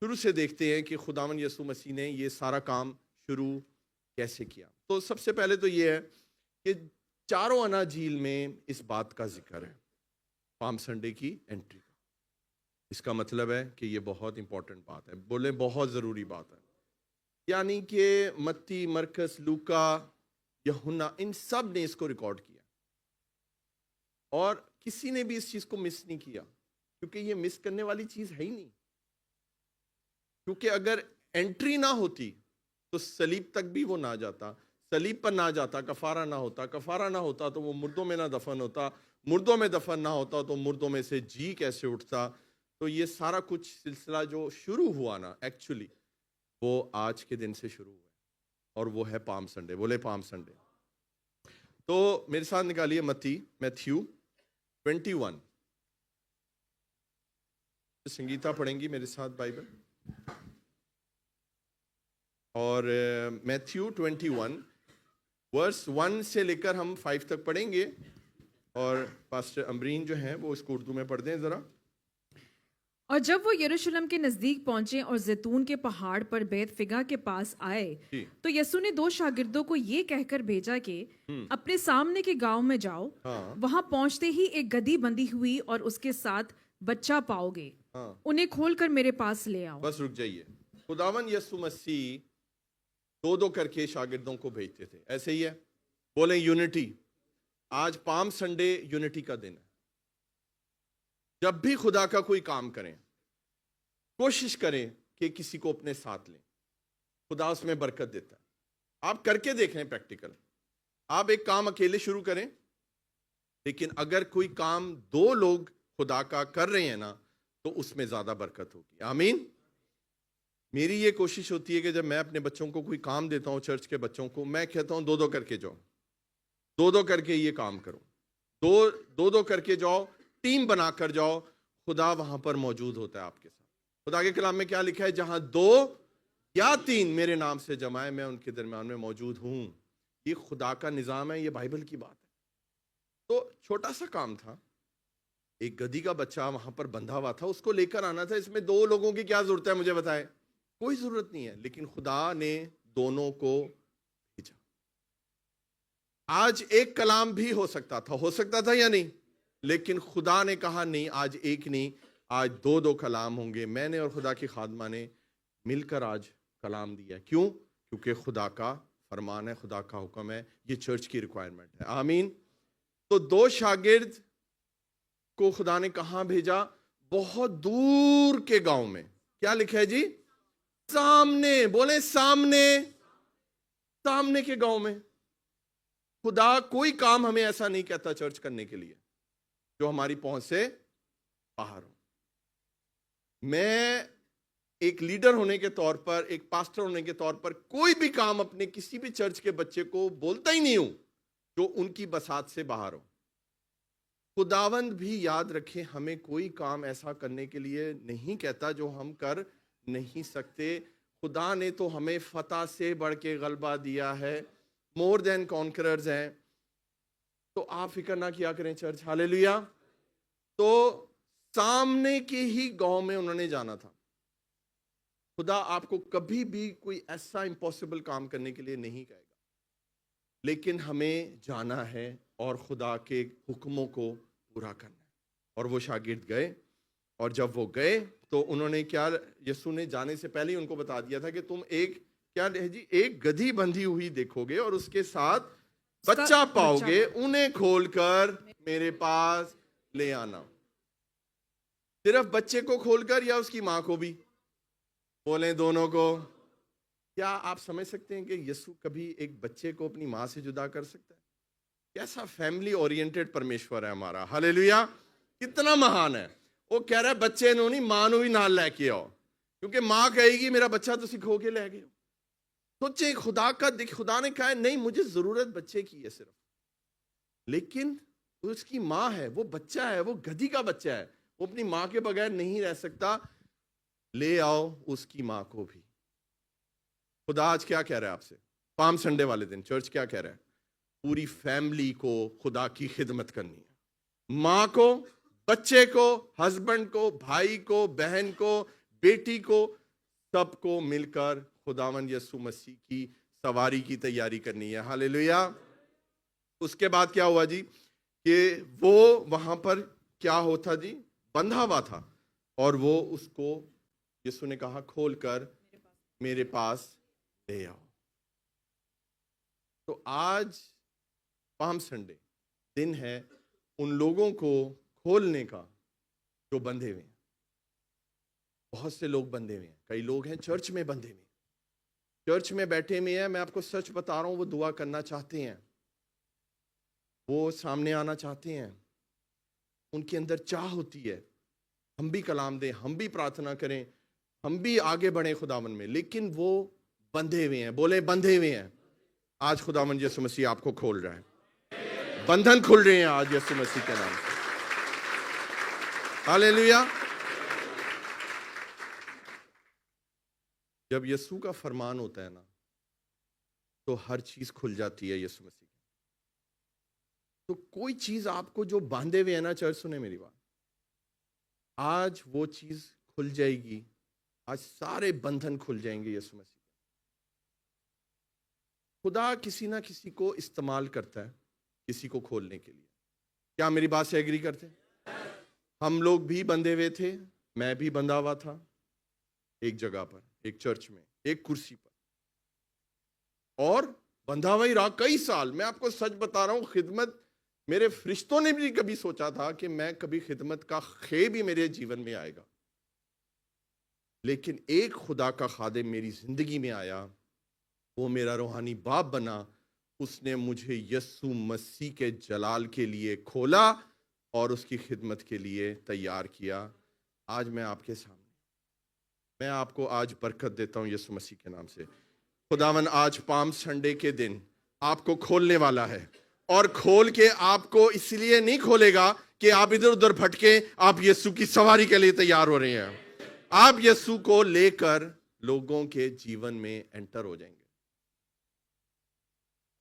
शुरू से देखते हैं कि खुदावन यसु मसीह ने ये सारा काम शुरू कैसे किया। तो सबसे पहले तो ये है कि चारों अना झील में इस बात का जिक्र है, पाम संडे की एंट्री का। इसका मतलब है कि ये बहुत इंपॉर्टेंट बात है, बोले बहुत ज़रूरी बात है। यानी कि मत्ती, मरकस, लूका, यूहन्ना, इन सब ने इसको रिकॉर्ड किया और किसी ने भी इस चीज़ को मिस नहीं किया, क्योंकि ये मिस करने वाली चीज़ है ही नहीं। क्योंकि अगर एंट्री ना होती तो सलीब तक भी वो ना जाता, सलीब पर ना जाता, कफारा ना होता, कफारा ना होता तो वो मुर्दों में ना दफन होता, मुर्दों में दफन ना होता तो मुर्दों में से जी कैसे उठता। तो ये सारा कुछ सिलसिला जो शुरू हुआ ना, एक्चुअली वो आज के दिन से शुरू हुआ और वो है पाम संडे। बोले पाम संडे। तो मेरे साथ निकालिए मैथ्यू 21। संगीता पढ़ेंगी मेरे साथ बाइबल, और मैथ्यू 21 वर्स 1 से लेकर हम 5 तक पढ़ेंगे। और पास्टर अमरीन जो हैं वो इसको उर्दू में पढ़ दें ज़रा। और जब वो यरूशलेम के नजदीक पहुंचे और जैतून के पहाड़ पर बैतफिगा के पास आए, जी। तो यीशु ने 2 शागिर्दों को ये कहकर भेजा कि अपने सामने के गांव में जाओ। हाँ। वहां पहुंचते ही एक गधी बंधी हुई और उसके साथ बच्चा पाओगे। हाँ। उन्हें खोलकर मेरे पास ले आओ। बस रुक जाइए। खुदावन यसु मसीह 2-2 करके शागिर्दों को भेजते थे, ऐसे ही है। बोले यूनिटी। आज पाम संडे यूनिटी का दिन है। जब भी खुदा का कोई काम करें, कोशिश करें कि किसी को अपने साथ लें, खुदा उसमें बरकत देता है। आप करके देखें प्रैक्टिकल। आप एक काम अकेले शुरू करें, लेकिन अगर कोई काम 2 लोग खुदा का कर रहे हैं ना, तो उसमें ज्यादा बरकत होगी। आमीन। मेरी ये कोशिश होती है कि जब मैं अपने बच्चों को कोई काम देता हूँ, चर्च के बच्चों को, मैं कहता हूँ 2-2 करके जाओ, 2-2 करके ये काम करो, 2-2 करके जाओ, टीम बनाकर जाओ। खुदा वहां पर मौजूद होता है आपके साथ। खुदा के कलाम में क्या लिखा है? जहां 2 या 3 मेरे नाम से जमाए, मैं उनके दरमियान में मौजूद हूं। ये खुदा का निजाम है, ये बाइबल की बात है। तो छोटा सा काम था, एक गधी का बच्चा वहां पर बंधा हुआ था, उसको लेकर आना था। इसमें 2 लोगों की क्या जरूरत है, मुझे बताएं? कोई जरूरत नहीं है, लेकिन खुदा ने दोनों को भेजा। आज एक कलाम भी हो सकता था या नहीं? लेकिन खुदा ने कहा नहीं, आज एक नहीं, आज 2-2 कलाम होंगे। मैंने और खुदा की खादमा ने मिलकर आज कलाम दिया। क्यों? क्योंकि खुदा का फरमान है, खुदा का हुक्म है, ये चर्च की रिक्वायरमेंट है। आमीन। तो 2 शागिर्द को खुदा ने कहां भेजा? बहुत दूर के गांव में। क्या लिखा है जी? सामने। बोले सामने। सामने के गांव में। खुदा कोई काम हमें ऐसा नहीं कहता चर्च करने के लिए जो हमारी पहुंच से बाहर हो। मैं एक लीडर होने के तौर पर, एक पास्टर होने के तौर पर, कोई भी काम अपने किसी भी चर्च के बच्चे को बोलता ही नहीं हूं जो उनकी बसात से बाहर हो। खुदावंद भी याद रखें, हमें कोई काम ऐसा करने के लिए नहीं कहता जो हम कर नहीं सकते। खुदा ने तो हमें फतह से बढ़ के गलबा दिया है, मोर देन कॉन्करर्स हैं। तो आप फिक्र ना किया करें चर्च। हालेलुया। तो सामने के ही गांव में उन्होंने जाना था। खुदा आपको कभी भी कोई ऐसा इम्पॉसिबल काम करने के लिए नहीं कहेगा, लेकिन हमें जाना है और खुदा के हुक्मों को पूरा करना है। और वो शागिर्द गए, और जब वो गए तो उन्होंने क्या, यीशु ने जाने से पहले ही उनको बता दिया था कि तुम एक, क्या है जी, एक गधी बंधी हुई देखोगे और उसके साथ बच्चा पाओगे, उन्हें खोलकर मेरे पास ले आना। सिर्फ बच्चे को खोलकर या उसकी मां को भी? बोले दोनों को। क्या आप समझ सकते हैं कि यीशु कभी एक बच्चे को अपनी मां से जुदा कर सकता है? कैसा फैमिली ओरिएंटेड परमेश्वर है हमारा। हालेलुया। कितना महान है। वो कह रहा है बच्चे नो नहीं, मां नो भी नाल लेके आओ, क्योंकि मां कहेगी मेरा बच्चा तो खो के ले गए। सोचे खुदा का, देखिए खुदा ने कहा नहीं, मुझे जरूरत बच्चे की है सिर्फ, लेकिन उसकी मां है, वो बच्चा है, वो गधी का बच्चा है, वो अपनी मां के बगैर नहीं रह सकता। ले आओ उसकी मां को भी। खुदा आज क्या कह रहा है आपसे? पाम संडे वाले दिन चर्च क्या कह रहा है? पूरी फैमिली को खुदा की खिदमत करनी है। मां को, बच्चे को, हस्बैंड को, भाई को, बहन को, बेटी को, सबको मिलकर खुदावन यीशु मसीह की सवारी की तैयारी करनी है। हालेलुया। उसके बाद क्या हुआ जी कि वो वहां पर क्या होता जी, बंधा हुआ था, और वो उसको यीशु ने कहा खोल कर मेरे पास ले आओ। तो आज पाम संडे दिन है उन लोगों को खोलने का जो बंधे हुए हैं। बहुत से लोग बंधे हुए हैं, कई लोग हैं चर्च में बंधे हुए हैं, चर्च में बैठे हुए हैं। मैं आपको सच बता रहा हूं, वो दुआ करना चाहते हैं, वो सामने आना चाहते हैं, उनके अंदर चाह होती है हम भी कलाम दें, हम भी प्रार्थना करें, हम भी आगे बढ़े खुदावन में, लेकिन वो बंधे हुए हैं। बोले बंधे हुए हैं। आज खुदावन यीशु मसीह आपको खोल रहा है, बंधन खुल रहे हैं आज यीशु मसीह के नाम से। हालेलुया। जब यीशु का फरमान होता है ना, तो हर चीज खुल जाती है यीशु मसीह। तो कोई चीज आपको जो बांधे हुए है ना, चर्च सुने मेरी बात, आज वो चीज खुल जाएगी। आज सारे बंधन खुल जाएंगे यीशु मसीह। खुदा किसी ना किसी को इस्तेमाल करता है किसी को खोलने के लिए। क्या मेरी बात से एग्री करते हैं? हम लोग भी बंधे हुए थे, मैं भी बंधा हुआ था एक जगह पर, एक चर्च में, एक कुर्सी पर, और बंधा हुआ ही रहा कई साल। मैं आपको सच बता रहा हूं, खिदमत, मेरे फरिश्तों ने भी कभी सोचा था कि मैं कभी खिदमत का खे भी मेरे जीवन में आएगा, लेकिन एक खुदा का खादिम मेरी जिंदगी में आया, वो मेरा रूहानी बाप बना। उसने मुझे यीशु मसीह के जलाल के लिए खोला और उसकी खिदमत के लिए तैयार किया। आज मैं आपके सामने, मैं आपको आज बरकत देता हूं यीशु मसीह के नाम से। खुदावन आज पाम संडे के दिन आपको खोलने वाला है, और खोल के आपको इसलिए नहीं खोलेगा कि आप इधर उधर भटके, आप यीशु की सवारी के लिए तैयार हो रहे हैं। आप यीशु को लेकर लोगों के जीवन में एंटर हो जाएंगे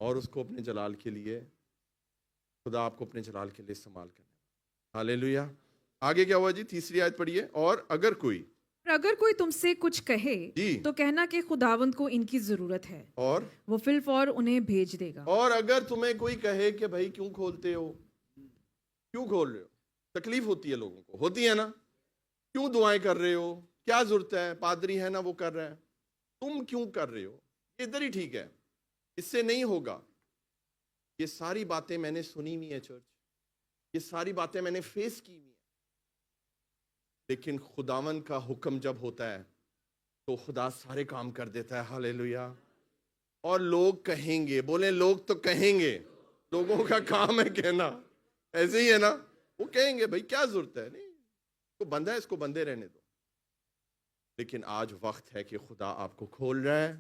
और उसको अपने जलाल के लिए, खुदा आपको अपने जलाल के लिए इस्तेमाल करना। हालेलुया। आगे क्या हुआ जी? तीसरी आयत पढ़िए। और अगर कोई तुमसे कुछ कहे जी, तो कहना कि खुदावंद को इनकी जरूरत है, और वो फिलफौर उन्हें भेज देगा। और अगर तुम्हें कोई कहे कि भाई क्यों खोलते हो, क्यों खोल रहे हो, तकलीफ होती है लोगों को, होती है ना, क्यों दुआएं कर रहे हो, क्या जरूरत है, पादरी है ना वो कर रहा है, तुम क्यों कर रहे हो, इधर ही ठीक है, इससे नहीं होगा। ये सारी बातें मैंने सुनी हुई है चर्च, ये सारी बातें मैंने फेस की हुई है, लेकिन खुदावन का हुक्म जब होता है तो खुदा सारे काम कर देता है। हालेलुया। और लोग कहेंगे, बोले लोग तो कहेंगे, लोगों का काम है कहना, ऐसे ही है ना, वो कहेंगे भाई क्या जरूरत है, नहीं तो बंधा है, इसको बंधे रहने दो। लेकिन आज वक्त है कि खुदा आपको खोल रहा है,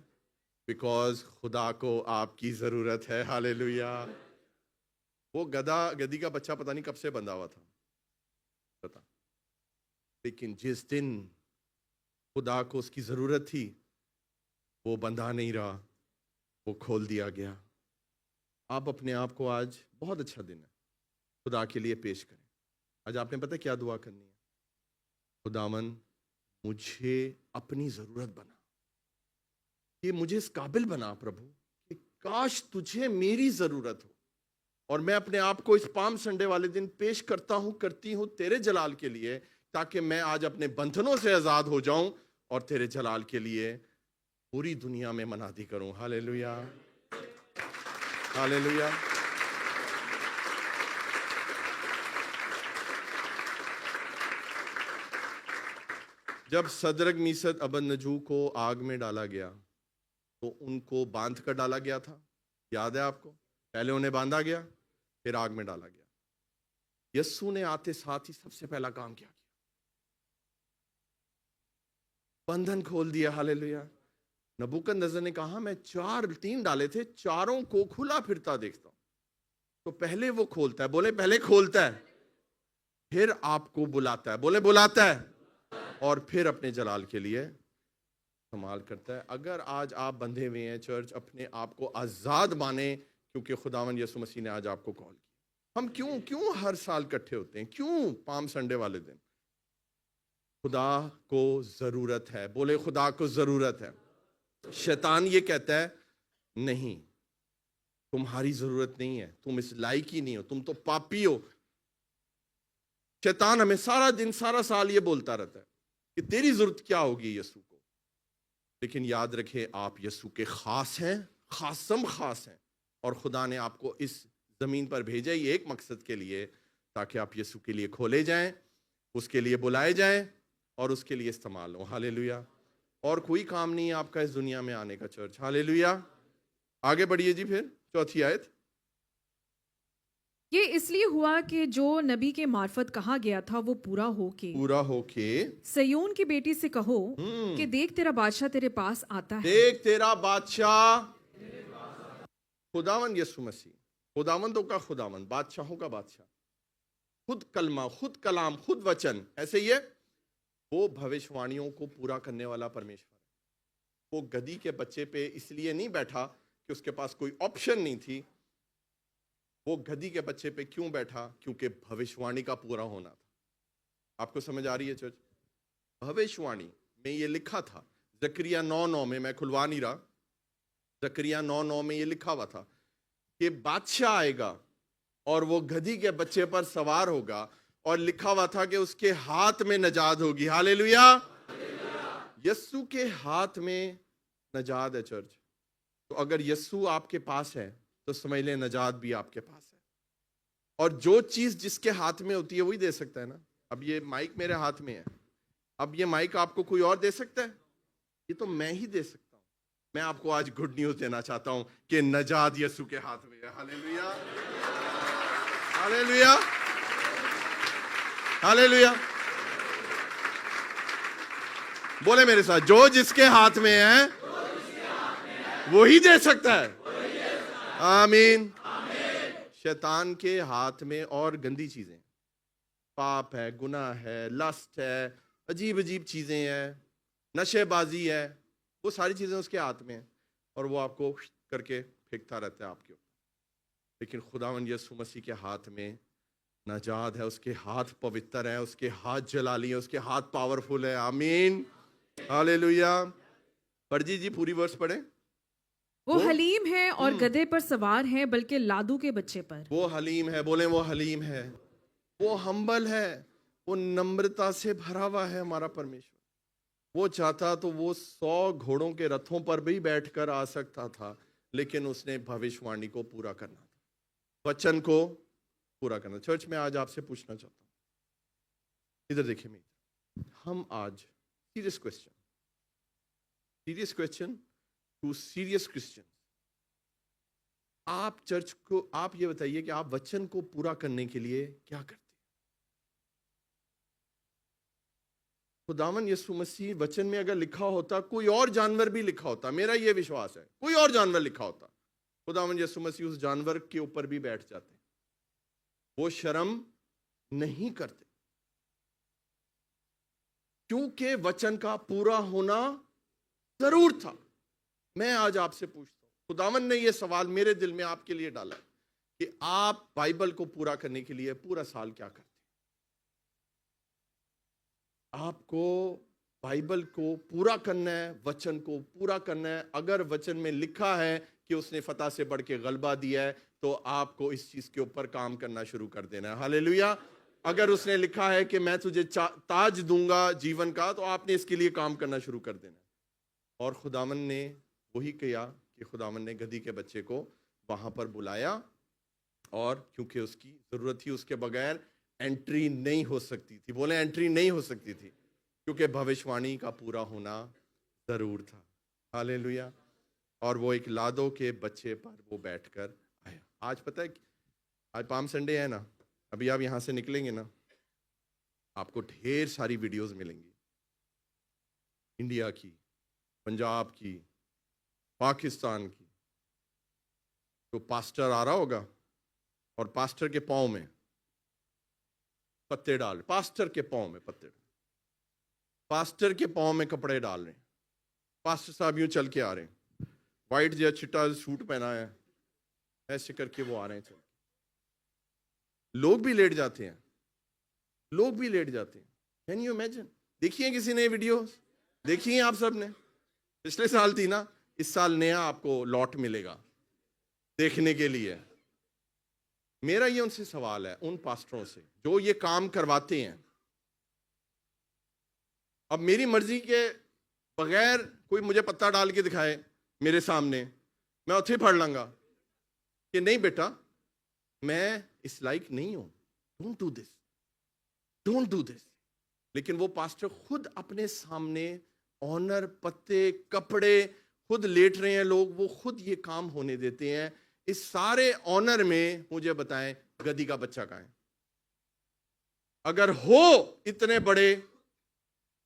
बिकॉज खुदा को आपकी जरूरत है। हालेलुया। वो गधी का बच्चा पता नहीं कब से बंधा हुआ था, पता, लेकिन जिस दिन खुदा को उसकी जरूरत थी, वो बंधा नहीं रहा, वो खोल दिया गया। आप अपने आप को, आज बहुत अच्छा दिन है, खुदा के लिए पेश करें। आज आपने पता क्या दुआ करनी है? खुदावन मुझे अपनी जरूरत बना, ये मुझे इस काबिल बना प्रभु कि काश तुझे मेरी जरूरत हो, और मैं अपने आप को इस पाम संडे वाले दिन पेश करता हूं, करती हूं तेरे जलाल के लिए, ताकि मैं आज अपने बंधनों से आजाद हो जाऊं और तेरे जलाल के लिए पूरी दुनिया में मनादी करूं। Hallelujah, hallelujah. जब सदरक मीसद अबदनजू को आग में डाला गया तो उनको बांध कर डाला गया था, याद है आपको? पहले उन्हें बांधा गया, फिर आग में डाला गया। यस्सु ने आते साथ ही सबसे पहला काम क्या किया? बंधन खोल दिया। हालेलुया। नबूकदनेस्सर ने कहा मैं 3 डाले थे, चारों को खुला फिरता देखता हूं। तो पहले वो खोलता है, बोले पहले खोलता है, फिर आपको बुलाता है, बोले बुलाता है, और फिर अपने जलाल के लिए इस्तेमाल करता है। अगर आज आप बंधे हुए हैं चर्च, अपने आप को आजाद माने, क्योंकि खुदावन यीशु मसीह ने आज आपको कॉल किया। हम क्यों हर साल इकट्ठे होते हैं, क्यों पाम संडे वाले दिन? खुदा को जरूरत है। बोले खुदा को जरूरत है। शैतान ये कहता है नहीं, तुम्हारी जरूरत नहीं है, तुम इस लायक ही नहीं हो, तुम तो पापी हो। शैतान हमें सारा दिन सारा साल ये बोलता रहता है कि तेरी जरूरत क्या होगी यीशु को। लेकिन याद रखें, आप यीशु के खास हैं, खासम खास हैं, और खुदा ने आपको इस जमीन पर भेजा ही एक मकसद के लिए, ताकि आप यीशु के लिए खोले जाएं, उसके लिए बुलाए जाएं और उसके लिए इस्तेमाल हो। हालेलुया। और कोई काम नहीं है आपका इस दुनिया में आने का चर्च। हालेलुया। आगे बढ़िए जी, फिर चौथी आयत। ये इसलिए हुआ कि जो नबी के मार्फत कहा गया था वो पूरा होके सयोन की बेटी से कहो कि देख तेरा बादशाह तेरे पास आता है। देख तेरा बादशाह, खुदावन यीशु मसीह, खुदावंदों का खुदावन, बादशाहों का बादशाह, खुद कलमा, खुद कलाम, खुद वचन, ऐसे ही है। वो भविष्यवाणियों को पूरा करने वाला परमेश्वर है। वो गधी के बच्चे पे इसलिए नहीं बैठा कि उसके पास कोई ऑप्शन नहीं थी। वो गधी के बच्चे पे क्यों बैठा? क्योंकि भविष्यवाणी का पूरा होना था। आपको समझ आ रही है चर्च? भविष्यवाणी में ये लिखा था, जकरिया 9:9 में, मैं खुलवा नहीं रहा, जकरिया 9:9 में ये लिखा हुआ था कि बादशाह आएगा और वो गधी के बच्चे पर सवार होगा, और लिखा हुआ था कि उसके हाथ में नजात होगी। हालेलुया। यस्सु के हाथ में नजात है चर्च। तो अगर यस्सु आपके पास है तो समझ ले नजात भी आपके पास है। और जो चीज जिसके हाथ में होती है वही दे सकता है ना। अब ये माइक मेरे हाथ में है, अब ये माइक आपको कोई और दे सकता है? ये तो मैं ही दे सकता हूं। मैं आपको आज गुड न्यूज देना चाहता हूं कि नजात यीशु के हाथ में है। Hallelujah, hallelujah, hallelujah. बोले मेरे साथ, जो जिसके हाथ में है वो ही दे सकता है। आमीन। शैतान के हाथ में और गंदी चीजें, पाप है, गुनाह है, लस्ट है, अजीब अजीब चीजें हैं, नशेबाजी है, वो सारी चीजें उसके हाथ में हैं, और वो आपको करके फेंकता रहता है आपके ऊपर। लेकिन खुदावंद यीशु मसीह के हाथ में नजात है, उसके हाथ पवित्र है, उसके हाथ जलाली है, उसके हाथ पावरफुल है। आमीन, हालेलुया। परजी जी पूरी वर्ष पढ़े। वो हलीम है और गधे पर सवार है, बल्कि लादू के बच्चे पर। वो हलीम है, बोले वो हलीम है, वो हम्बल है, वो नम्रता से भरा हुआ है हमारा परमेश्वर। वो चाहता तो वो 100 घोड़ों के रथों पर भी बैठकर आ सकता था, लेकिन उसने भविष्यवाणी को पूरा करना था, वचन को पूरा करना। चर्च में आज आपसे पूछना चाहता हूँ, इधर देखिए मेरे, हम आज serious question to serious Christian. आप चर्च को, आप ये बताइए कि आप वचन को पूरा करने के लिए क्या करते हैं? खुदावन यीशु मसीह वचन में अगर लिखा होता, कोई और जानवर भी लिखा होता, मेरा ये विश्वास है, कोई और जानवर लिखा होता, खुदावन यीशु मसीह उस जानवर के ऊपर भी बैठ जाते। वो शर्म नहीं करते, क्योंकि वचन का पूरा होना जरूर था। मैं आज आपसे पूछता हूं, खुदावन ने यह सवाल मेरे दिल में आपके लिए डाला कि आप बाइबल को पूरा करने के लिए पूरा साल क्या करते हैं? आपको बाइबल को पूरा करना है, वचन को पूरा करना है। अगर वचन में लिखा है कि उसने फतह से बढ़ के गलबा दिया है, तो आपको इस चीज के ऊपर काम करना शुरू कर देना है। हालेलुया। अगर उसने लिखा है कि मैं तुझे ताज दूंगा जीवन का, तो आपने इसके लिए काम करना शुरू कर देना है। और खुदावन ने वही किया कि खुदावन ने गधी के बच्चे को वहां पर बुलाया, और क्योंकि उसकी जरूरत थी, उसके बगैर एंट्री नहीं हो सकती थी। बोले एंट्री नहीं हो सकती थी, क्योंकि भविष्यवाणी का पूरा होना जरूर था। हालेलुया। और वो एक लादो के बच्चे पर वो बैठकर आया। आज पता है, आज पाम संडे है ना, अभी आप यहां से निकलेंगे ना, आपको ढेर सारी वीडियोस मिलेंगी, इंडिया की, पंजाब की, पाकिस्तान की। तो पास्टर आ रहा होगा और पास्टर के पाँव में पत्ते डाल, पास्टर के पाँव में पत्ते, पास्टर के पाँव में कपड़े डाल रहे हैं, पास्टर साहब यूं चल के आ रहे हैं, वाइट या चिट्टा सूट पहना है, ऐसे करके वो आ रहे हैं चल। लोग भी लेट जाते हैं, लोग भी लेट जाते हैं। Can you imagine? देखिए किसी ने वीडियो देखिए आप सब ने, पिछले साल थी ना, इस साल नया आपको लॉट मिलेगा देखने के लिए। मेरा ये उनसे सवाल है, उन पास्टरों से जो ये काम करवाते हैं, अब मेरी मर्जी के बगैर कोई मुझे पत्ता डाल के दिखाए मेरे सामने, मैं उसे पढ़ लूंगा कि नहीं बेटा मैं इस लायक नहीं हूं, don't do this, don't do this. लेकिन वो पास्टर खुद अपने सामने ऑनर, पत्ते, कपड़े खुद लेट रहे हैं लोग, वो खुद ये काम होने देते हैं। इस सारे ऑनर में मुझे बताएं गधी का बच्चा कहां है? अगर हो इतने बड़े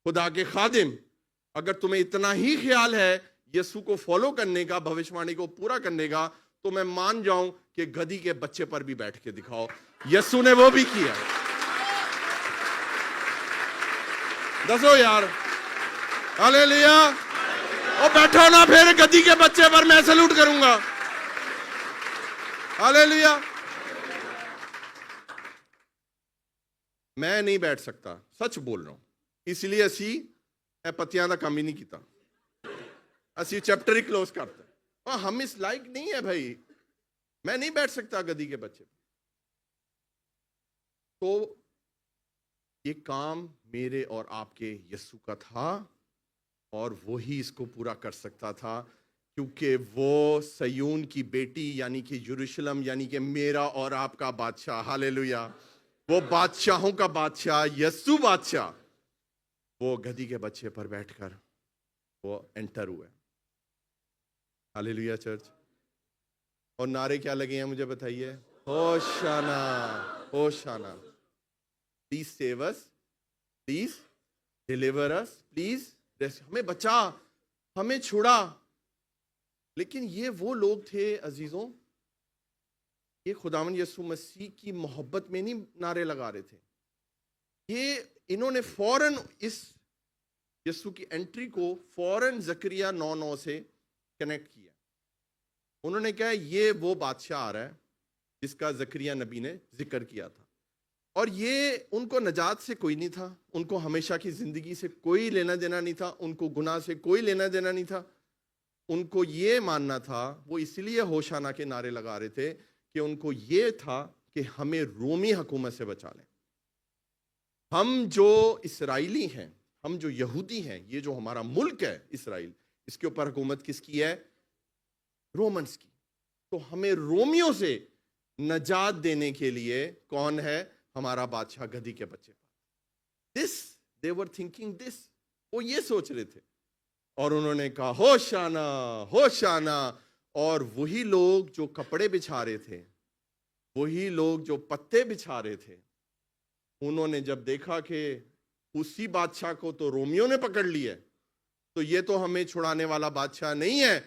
खुदा के खादिम, अगर तुम्हें इतना ही ख्याल है यीशु को फॉलो करने का, भविष्यवाणी को पूरा करने का, तो मैं मान जाऊं कि गधी के बच्चे पर भी बैठ के दिखाओ। यीशु ने वो भी किया। दसो यार हालेलुया। और बैठो ना फिर गधी के बच्चे पर मैं सैल्यूट करूंगा। हालेलुया। मैं नहीं बैठ सकता, सच बोल रहा हूं, इसलिए असी पत्तियां का काम ही नहीं किया, असी चैप्टर ही क्लोज करते। और हम इस लायक नहीं है भाई, मैं नहीं बैठ सकता गधी के बच्चे। तो ये काम मेरे और आपके यीशु का था और वही इसको पूरा कर सकता था, क्योंकि वो सयून की बेटी यानी कि यरूशलेम यानी कि मेरा और आपका बादशाह, हालेलुया, वो बादशाहों का बादशाह यीशु बादशाह, वो गधी के बच्चे पर बैठकर वो एंटर हुए। Hallelujah church. और नारे क्या लगे हैं मुझे बताइए? Hosanna, hosanna. Please save us, please deliver us, please हमें बचा, हमें छुड़ा। लेकिन ये वो लोग थे अजीजों, ये खुदावंद यीशु मसीह की मोहब्बत में नहीं नारे लगा रहे थे। ये इन्होंने फौरन इस यीशु की एंट्री को फौरन जकरिया 9:9 से कनेक्ट किया। उन्होंने कहा ये वो बादशाह आ रहा है जिसका जकरिया नबी ने जिक्र किया था। और ये उनको नजात से कोई नहीं था, उनको हमेशा की जिंदगी से कोई लेना देना नहीं था, उनको गुनाह से कोई लेना देना नहीं था। उनको ये मानना था, वो इसलिए होशाना के नारे लगा रहे थे कि उनको ये था कि हमें रोमी हुकूमत से बचा लें। हम जो इसराइली हैं, हम जो यहूदी हैं, ये जो हमारा मुल्क है इसराइल, इसके ऊपर हुकूमत किसकी है? रोमन्स की। तो हमें रोमियों से नजात देने के लिए कौन है? हमारा बादशाह गधी के बच्चे। This they were thinking this, वो ये सोच रहे थे। और उन्होंने कहा होशाना, होशाना। और वही लोग जो कपड़े बिछा रहे थे, वही लोग जो पत्ते बिछा रहे थे, उन्होंने जब देखा कि उसी बादशाह को तो रोमियों ने पकड़ लिया, तो ये तो हमें छुड़ाने वाला बादशाह नहीं है।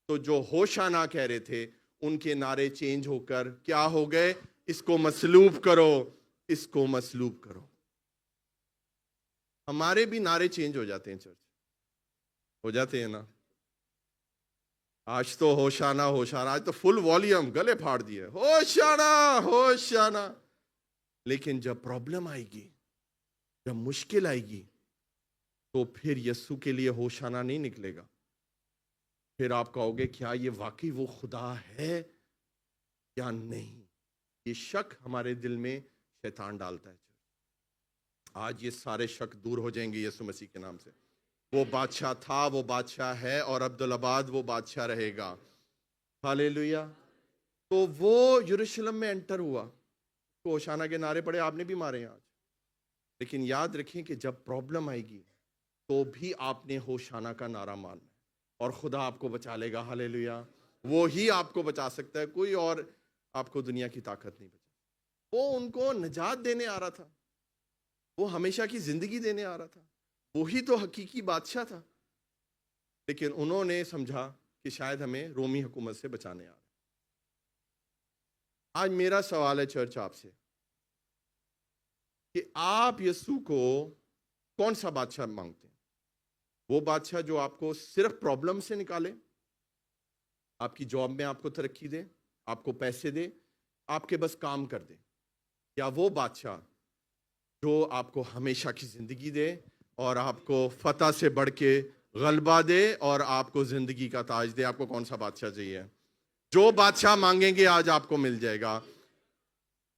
तो जो होशाना कह रहे थे उनके नारे चेंज होकर क्या हो गए? इसको मसलूब करो, इसको मसलूब करो। हमारे भी नारे चेंज हो जाते हैं चर्च, हो जाते हैं ना। आज तो होशाना होशाना, आज तो फुल वॉल्यूम गले फाड़ दिए, होशाना होशाना। लेकिन जब प्रॉब्लम आएगी, जब मुश्किल आएगी, तो फिर यीशु के लिए होशाना नहीं निकलेगा। फिर आप कहोगे क्या ये वाकई वो खुदा है या नहीं? ये शक हमारे दिल में शैतान डालता है। आज ये सारे शक दूर हो जाएंगे यीशु मसीह के नाम से। वो बादशाह था, वो बादशाह है, और अब्दुल्लाबाद वो बादशाह रहेगा। हालेलुया। तो वो यरूशलेम में एंटर हुआ, तो होशाना के नारे पड़े, आपने भी मारे आज। लेकिन याद रखें कि जब प्रॉब्लम आएगी तो भी आपने होशाना का नारा मारना और खुदा आपको बचा लेगा। हालेलुया। वो ही आपको बचा सकता है, कोई और आपको दुनिया की ताकत नहीं बचा। वो उनको निजात देने आ रहा था, वो हमेशा की जिंदगी देने आ रहा था, वही तो हकीकी बादशाह था। लेकिन उन्होंने समझा कि शायद हमें रोमी हुकूमत से बचाने आ रहा है। आज मेरा सवाल है चर्च आपसे कि आप यीशु को कौन सा बादशाह मांगते हैं? वो बादशाह जो आपको सिर्फ प्रॉब्लम से निकाले, आपकी जॉब में आपको तरक्की दे, आपको पैसे दे, आपके बस काम कर दे, या वो बादशाह जो आपको हमेशा की जिंदगी दे, और आपको फतह से बढ़ के गलबा दे और आपको जिंदगी का ताज दे। आपको कौन सा बादशाह चाहिए? जो बादशाह मांगेंगे आज आपको मिल जाएगा।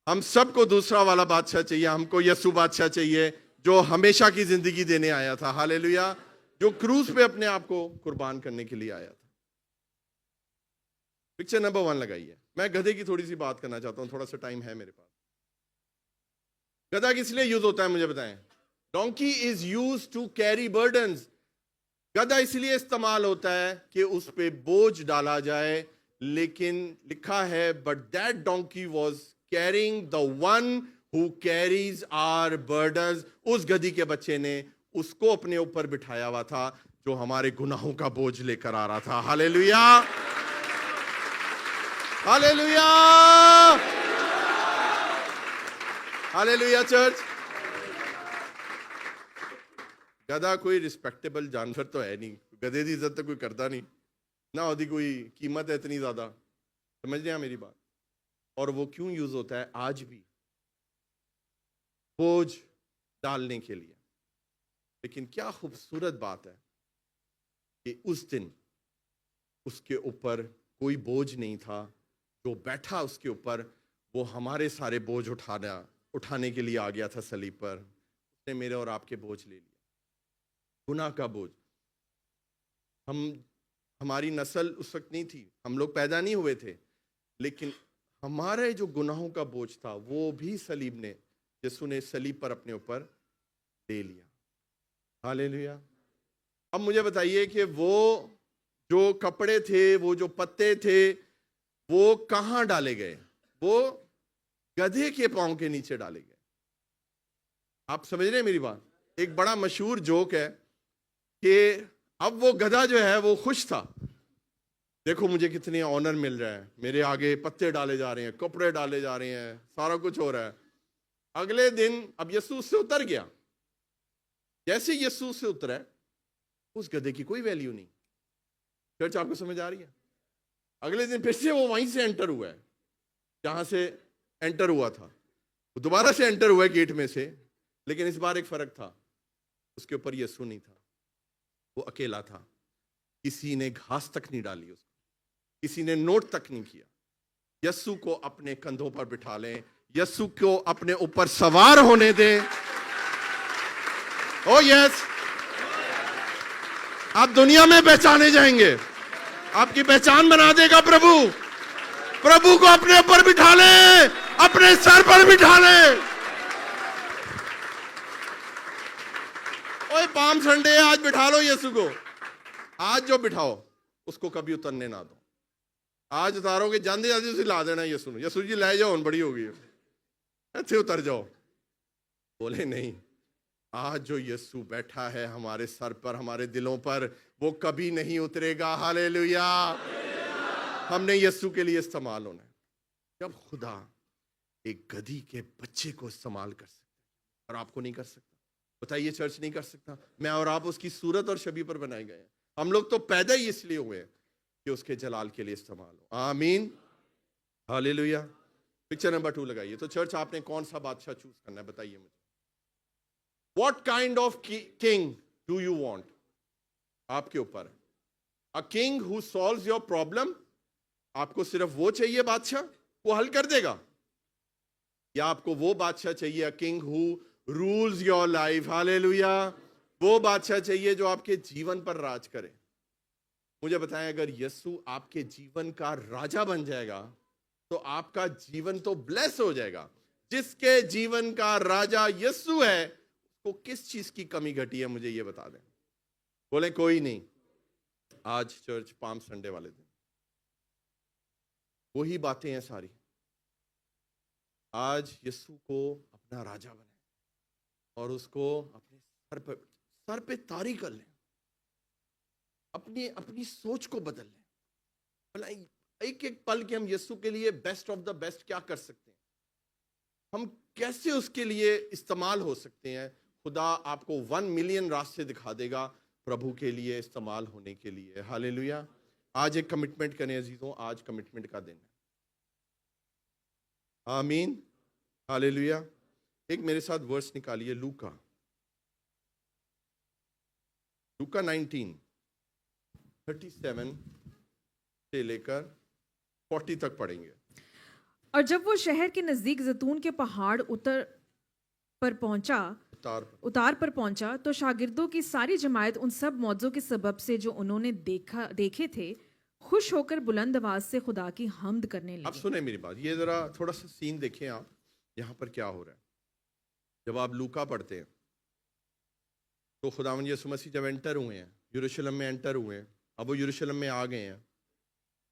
हम सबको दूसरा वाला बादशाह चाहिए। हमको यीशु बादशाह चाहिए जो हमेशा की जिंदगी देने आया था। हालेलुया। जो क्रूस पे अपने आप को कुर्बान करने के लिए आया था। पिक्चर नंबर 1 लगाइए। मैं गधे की थोड़ी सी बात करना चाहता हूं, थोड़ा सा टाइम है मेरे पास। गधा किस लिए यूज होता है मुझे बताएं? Donkey is use to carry burdens. गधा इसलिए इस्तेमाल होता है कि उस पे बोझ डाला जाए, लेकिन लिखा है but that donkey was carrying the one who carries our burdens. उस गधी के बच्चे ने उसको अपने ऊपर बिठाया हुआ था जो हमारे गुनाहों का बोझ लेकर आ रहा था। Hallelujah, hallelujah, hallelujah church. गधा कोई रिस्पेक्टेबल जानवर तो है नहीं, गधे की इज्जत तो कोई करता नहीं ना, उसकी कोई कीमत है इतनी ज्यादा। समझ रहे हैं मेरी बात? और वो क्यों यूज होता है आज भी? बोझ डालने के लिए। लेकिन क्या खूबसूरत बात है कि उस दिन उसके ऊपर कोई बोझ नहीं था। जो बैठा उसके ऊपर वो हमारे सारे बोझ उठाने के लिए आ गया था सलीब पर। उसने मेरे और आपके बोझ ले लिया, गुनाह का बोझ। हमारी नस्ल उस वक्त नहीं थी, हम लोग पैदा नहीं हुए थे, लेकिन हमारे जो गुनाहों का बोझ था वो भी सलीब ने, यीशु ने सलीब पर अपने ऊपर ले लिया। हालेलुया। अब मुझे बताइए कि वो जो कपड़े थे, वो जो पत्ते थे, वो कहां डाले गए? वो गधे के पांव के नीचे डाले गए। आप समझ रहे हैं मेरी बात? एक बड़ा मशहूर जोक है कि अब वो गधा जो है वो खुश था, देखो मुझे कितने ऑनर मिल रहा है, मेरे आगे पत्ते डाले जा रहे हैं, कपड़े डाले जा रहे हैं, सारा कुछ हो रहा है। अगले दिन अब यीशु उससे उतर गया। जैसे यीशु से उतरा, उस गधे की कोई वैल्यू नहीं। चर्च आपको समझ आ रही है? अगले दिन फिर से वो वहीं से एंटर हुआ है जहां से एंटर हुआ था। वो दोबारा से एंटर हुआ है गेट में से, लेकिन इस बार एक फर्क था, उसके ऊपर यीशु नहीं था, वो अकेला था। किसी ने घास तक नहीं डाली उसको, किसी ने नोट तक नहीं किया। यीशु को अपने कंधों पर बिठा लें, यीशु को अपने ऊपर सवार होने दें। ओ यस, आप दुनिया में पहचाने जाएंगे, आपकी पहचान बना देगा प्रभु। प्रभु को अपने ऊपर बिठा ले, अपने सर पर बिठा ले। ओए पाम संडे, आज बिठा लो यीशु को। आज जो बिठाओ उसको कभी उतरने ना दो। आज उतारोगे जाते जाते उसे ला देना यीशु ने, यीशु जी ले जाओ, बड़ी होगी, ऐसे उतर जाओ। बोले नहीं, आज जो यीशु बैठा है हमारे सर पर, हमारे दिलों पर, वो कभी नहीं उतरेगा। हालेलुया। हमने यीशु के लिए इस्तेमाल होना है। जब खुदा एक गधी के बच्चे को इस्तेमाल कर सकता है और आपको नहीं कर सकता, बताइए चर्च नहीं कर सकता? मैं और आप उसकी सूरत और छवि पर बनाए गए हैं। हम लोग तो पैदा ही इसलिए हुए हैं कि उसके जलाल के लिए इस्तेमाल हो। आमीन, हालेलुया। पिक्चर नंबर 2 लगाइए। तो चर्च आपने कौन सा बादशाह चूज करना है बताइए मुझे। What kind of king do you want? आपके ऊपर। A king who solves your problem? आपको सिर्फ वो चाहिए बादशाह, वो हल कर देगा? या आपको वो बादशाह चाहिए, a king who rules your life? Hallelujah. वो बादशाह चाहिए जो आपके जीवन पर राज करे। मुझे बताएं, अगर यीशु आपके जीवन का राजा बन जाएगा तो आपका जीवन तो ब्लेस हो जाएगा। जिसके जीवन का राजा यीशु है, को किस चीज की कमी घटी है मुझे ये बता दें। बोले कोई नहीं। आज चर्च पाम संडे वाले दिन वही बातें हैं सारी। आज यीशु को अपना राजा बनाए और उसको अपने सर पे तारी कर लें, अपनी सोच को बदल लें। भला एक एक पल के हम यीशु के लिए बेस्ट ऑफ द बेस्ट क्या कर सकते हैं, हम कैसे उसके लिए इस्तेमाल हो सकते हैं। खुदा आपको 1 मिलियन रास्ते दिखा देगा प्रभु के लिए इस्तेमाल होने के लिए। हालेलुया। आज एक कमिटमेंट करें अजीजों, आज कमिटमेंट का दिन है। आमीन, हालेलुया। एक मेरे साथ वर्स निकालिए, लूका लूका 19:37 से लेकर 40 तक पढ़ेंगे। और जब वो शहर के नजदीक जैतून के पहाड़ उतार पर पहुंचा तो शागिर्दों की सारी जमात उन सब मौजों के सबब से जो उन्होंने देखे थे खुश होकर बुलंद आवाज से खुदा की हम्द करने लगे। अब सुने मेरी बात, ये जरा थोड़ा सा सीन देखें आप, यहाँ पर क्या हो रहा है। जब आप लूका पढ़ते हैं तो खुदावंद यीशु मसीह जब एंटर हुए हैं, यरूशलेम में एंटर हुए हैं, अब वो यरूशलेम में आ गए हैं,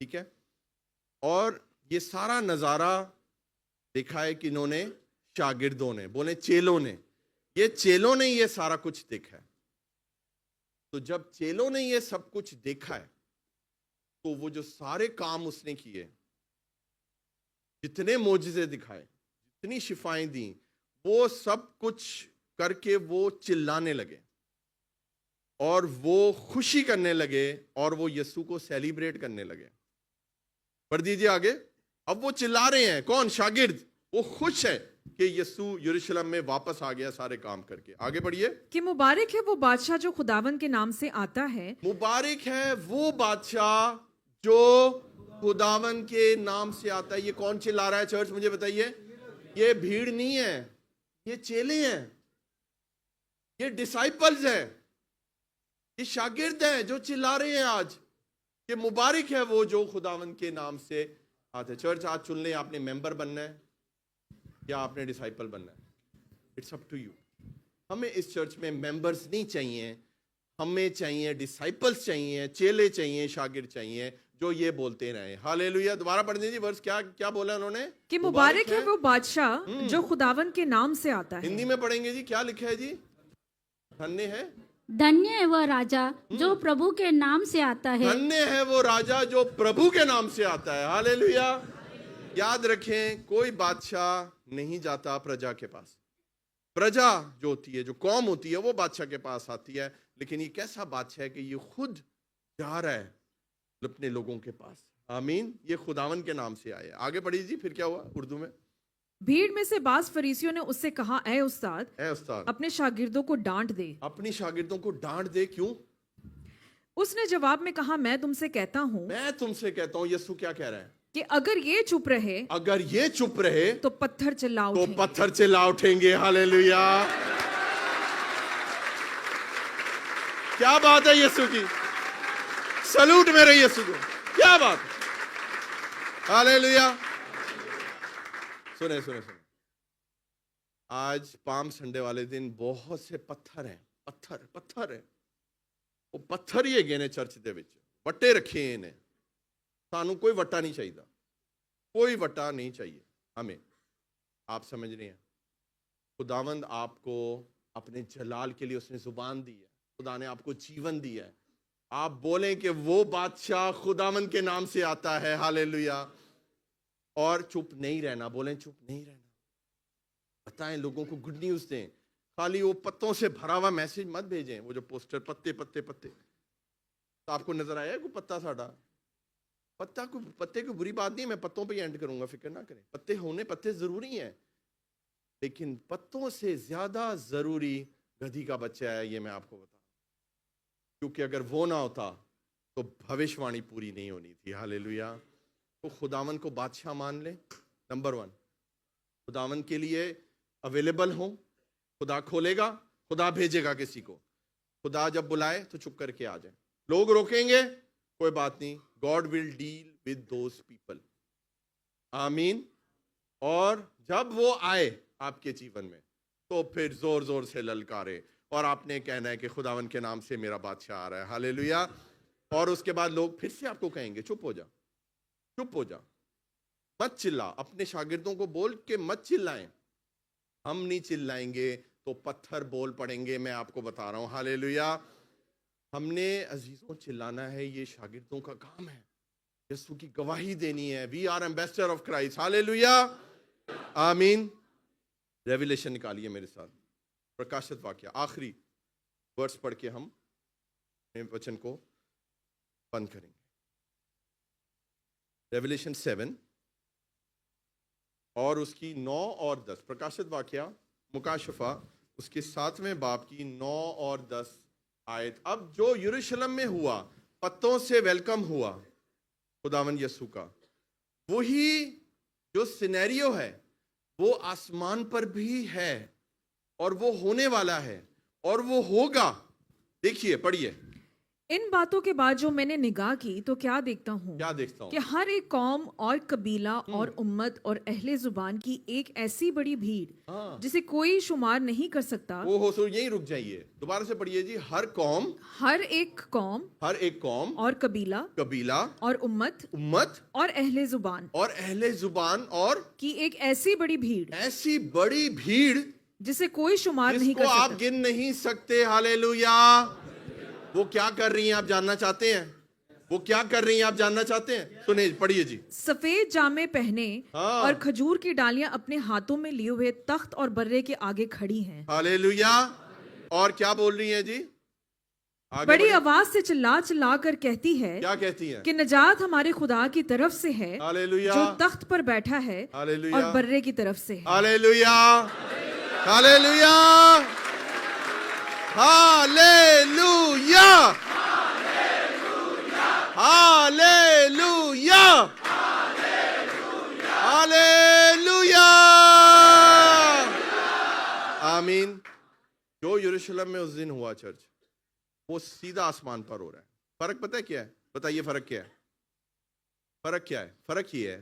ठीक है। और ये सारा नज़ारा देखा है कि इन्होंने, शागिर्दों ने, बोले चेलों ने, ये चेलों ने ये सारा कुछ देखा है। तो जब चेलों ने ये सब कुछ देखा है तो वो जो सारे काम उसने किए, जितने मोजिज़े दिखाए, जितनी शिफाएं दी, वो सब कुछ करके वो चिल्लाने लगे और वो खुशी करने लगे और वो यीशु को सेलिब्रेट करने लगे। पढ़ दीजिए आगे। अब वो चिल्ला रहे हैं, कौन? शागिर्द। वो खुश है कि यीशु यरूशलेम में वापस आ गया सारे काम करके। आगे पढ़िए। कि मुबारक है वो बादशाह जो खुदावन के नाम से आता है। मुबारक है वो बादशाह जो खुदावन के नाम से आता है। ये कौन चिल्ला रहा है चर्च, मुझे बताइए। ये भीड़ नहीं है, ये चेले हैं, ये डिसाइपल्स हैं, ये शागिर्द हैं जो चिल्ला रहे हैं आज कि मुबारक है वो जो खुदावन के नाम से आता है। चर्च आज चुन ले, आपने मेंबर बनना है या आपने डिसाइपल बनना है, इट्स अप टू यू। हमें इस चर्च में मेंबर्स नहीं चाहिए, हमें चाहिए डिसाइपल्स चाहिए, चेले चाहिए, शागिर्द चाहिए जो ये बोलते रहे। हालेलुया। दोबारा पढ़ दीजिए वर्स, क्या क्या बोला उन्होंने? कि मुबारक है वो बादशाह जो खुदावन के नाम से आता है। हिंदी में पढ़ेंगे जी, क्या लिखा है जी? धन्य है, धन्य है वो राजा जो प्रभु के नाम से आता है। धन्य है वो राजा जो प्रभु के नाम से आता है। हालेलुया। याद रखें, कोई बादशाह नहीं जाता प्रजा के पास। प्रजा जो होती है, जो कौम होती है, वो बादशाह के पास आती है। लेकिन ये कैसा बादशाह है कि ये खुद जा रहा है अपने लोगों के पास। आमीन। ये खुदावन के नाम से आया। आगे पढ़िए जी, फिर क्या हुआ उर्दू में? भीड़ में से बास फरीसियों ने उससे कहा, ऐ उस्ताद, अपने शागिर्दों को डांट दे। अपनी शागिर्दों को डांट दे। क्यों? उसने जवाब में कहा, मैं तुमसे कहता हूँ, यीशु क्या कह रहा है कि अगर ये चुप रहे, तो पत्थर चिल्ला उठेंगे। हालेलुया। क्या बात है यीशु की। सलूट मेरे यीशु को, क्या बात है। हालेलुया। सुने सुने सुने, आज पाम संडे वाले दिन बहुत से पत्थर हैं, पत्थर है। वो पत्थर ही है ने चर्च दे विच वट्टे रखे ने। सानू कोई वट्टा नहीं चाहिए, कोई वट्टा नहीं चाहिए हमें। आप समझ रहे हैं, खुदावंद आपको अपने जलाल के लिए उसने जुबान दी है, खुदा ने आपको जीवन दिया है। आप बोलें कि वो बादशाह खुदावंद के नाम से आता है। हालेलुया। और चुप नहीं रहना, बोलें चुप नहीं रहना। बताएं, लोगों को गुड न्यूज दें। खाली वो पत्तों से भरा हुआ मैसेज मत भेजें, वो जो पोस्टर पत्ते पत्ते पत्ते। तो आपको नजर आया कोई पत्ता साड़ा? पत्ते की बुरी बात नहीं, मैं पत्तों पे एंड करूंगा, फिक्र ना करें। पत्ते जरूरी हैं, लेकिन पत्तों से ज्यादा जरूरी गधी का बच्चा है, ये मैं आपको बता। क्योंकि अगर वो ना होता तो भविष्यवाणी पूरी नहीं होनी थी। हालेलुया। तो खुदावन को बादशाह मान ले। नंबर 1, खुदावन के लिए अवेलेबल हो। खुदा खोलेगा, खुदा भेजेगा किसी को। खुदा जब बुलाए तो चुप करके आ जाए। लोग रोकेंगे, कोई बात नहीं, God will deal with those people. आमीन। और जब वो आए आपके जीवन में तो फिर जोर जोर से ललकारे और आपने कहना है कि खुदावन के नाम से मेरा बादशाह आ रहा है। हालेलुया। और उसके बाद लोग फिर से आपको कहेंगे चुप हो जा, चुप हो जा, मत चिल्ला। अपने शागिर्दों को बोल के मत चिल्लाएं। हम नहीं चिल्लाएंगे तो पत्थर बोल पड़ेंगे, मैं आपको बता रहा हूं। हालेलुया। हमने अजीजों चिल्लाना है, ये शागिर्दों का काम है। यीशु की गवाही देनी है। We are ambassador of Christ. Hallelujah. Amen. Revelation निकालिए मेरे साथ, प्रकाशित वाक्य, आखिरी वर्स पढ़ के हम वचन को बंद करेंगे। रेवलेशन 7 और उसकी 9 और 10। प्रकाशित वाक्य मुकाशफा उसके 7वें बाब की 9 और 10 आयत। अब जो यरूशलेम में हुआ, पत्तों से वेलकम हुआ खुदावन यीशु का, वही जो सिनेरियो है वो आसमान पर भी है और वो होने वाला है और वो होगा। देखिए, पढ़िए। इन बातों के बाद जो मैंने निगाह की तो क्या देखता हूँ क्या देखता हूं? कि हर एक कौम और कबीला और उम्मत और अहले जुबान की एक ऐसी बड़ी भीड़ हाँ। जिसे कोई शुमार नहीं कर सकता। वो हो, सो यहीं रुक जाइए, दोबारा से पढ़िए जी। हर कौम हर एक कौम और कबीला और उम्मत और अहले जुबान और की एक ऐसी बड़ी भीड़ जिसे कोई शुमार नहीं जिसको कर आप सकता। गिन नहीं सकते। हालेलुया। वो क्या कर रही हैं आप जानना चाहते हैं? वो क्या कर रही हैं आप जानना चाहते हैं? सुनिए, पढ़िए जी। सफेद जामे पहने हाँ। और खजूर की डालियां अपने हाथों में लिए हुए तख्त और बर्रे के आगे खड़ी हैं। हालेलुया। और क्या बोल रही हैं जी? आगे बड़ी बढ़िए। आवाज से चिल्ला चिल्ला कर कहती है क्या कहती हैं? कि निजात हमारे खुदा की तरफ से है हालेलुया। जो तख्त पर बैठा है हालेलुया। और बर्रे की तरफ से है। Hallelujah. Hallelujah. Hallelujah. Hallelujah. Hallelujah. आमीन। जो यरूशलेम में उस दिन हुआ चर्च, वो सीधा आसमान पर हो रहा है। फर्क पता है क्या है? बताइए, फर्क क्या है? फर्क क्या है? फर्क ये है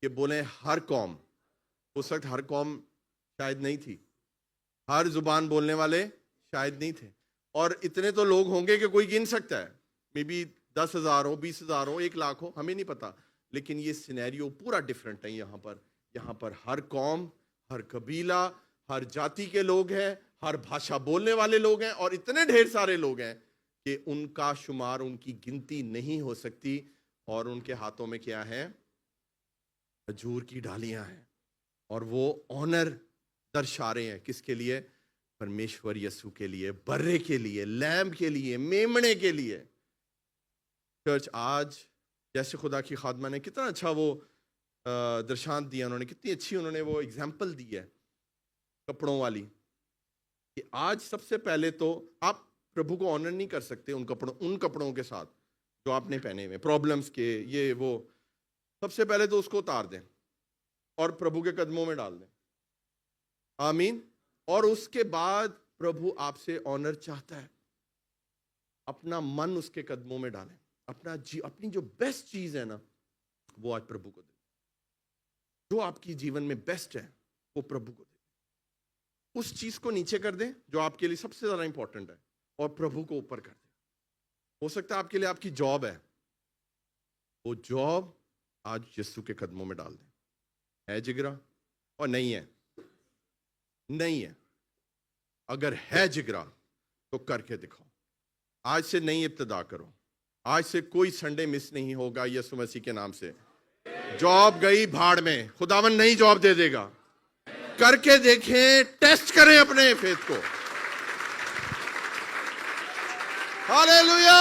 कि बोले हर कौम, उस वक्त हर कौम शायद नहीं थी, हर जुबान बोलने वाले शायद नहीं थे, और इतने तो लोग होंगे कि कोई गिन सकता है, मे बी 10,000 हो, 20,000 हो, 1,00,000 हो, हमें नहीं पता। लेकिन ये सिनेरियो पूरा डिफरेंट है। यहाँ पर हर कौम, हर कबीला, हर जाति के लोग हैं, हर भाषा बोलने वाले लोग हैं, और इतने ढेर सारे लोग हैं कि उनका शुमार, उनकी गिनती नहीं हो सकती। और उनके हाथों में क्या है? खजूर की डालियां हैं, और वो ऑनर दर्शा रहे हैं। किसके लिए? परमेश्वर यीशु के लिए, बर्रे के लिए, लैम्ब के लिए, मेमने के लिए। चर्च आज जैसे खुदा की खादमा ने कितना अच्छा वो दर्शांत दिया, उन्होंने कितनी अच्छी उन्होंने वो एग्जाम्पल दी है कपड़ों वाली, कि आज सबसे पहले तो आप प्रभु को ऑनर नहीं कर सकते उन कपड़ों के साथ जो आपने पहने हुए, प्रॉब्लम्स के, ये वो। सबसे पहले तो उसको उतार दें और प्रभु के कदमों में डाल दें। आमीन। और उसके बाद प्रभु आपसे ऑनर चाहता है। अपना मन उसके कदमों में डालें, अपनी जो बेस्ट चीज है ना, वो आज प्रभु को दे। जो आपकी जीवन में बेस्ट है वो प्रभु को दे। उस चीज को नीचे कर दें जो आपके लिए सबसे ज्यादा इंपॉर्टेंट है, और प्रभु को ऊपर कर दें। हो सकता है आपके लिए आपकी जॉब है, वो जॉब आज यीशु के कदमों में डाल दें। है जिगरा? और नहीं है? नहीं है। अगर है जिगरा तो करके दिखाओ। आज से नई इब्तिदा करो। आज से कोई संडे मिस नहीं होगा यीशु मसीह के नाम से। जॉब गई भाड़ में, खुदावन नहीं जॉब दे देगा। करके देखें, टेस्ट करें अपने फेथ को। हालेलुया।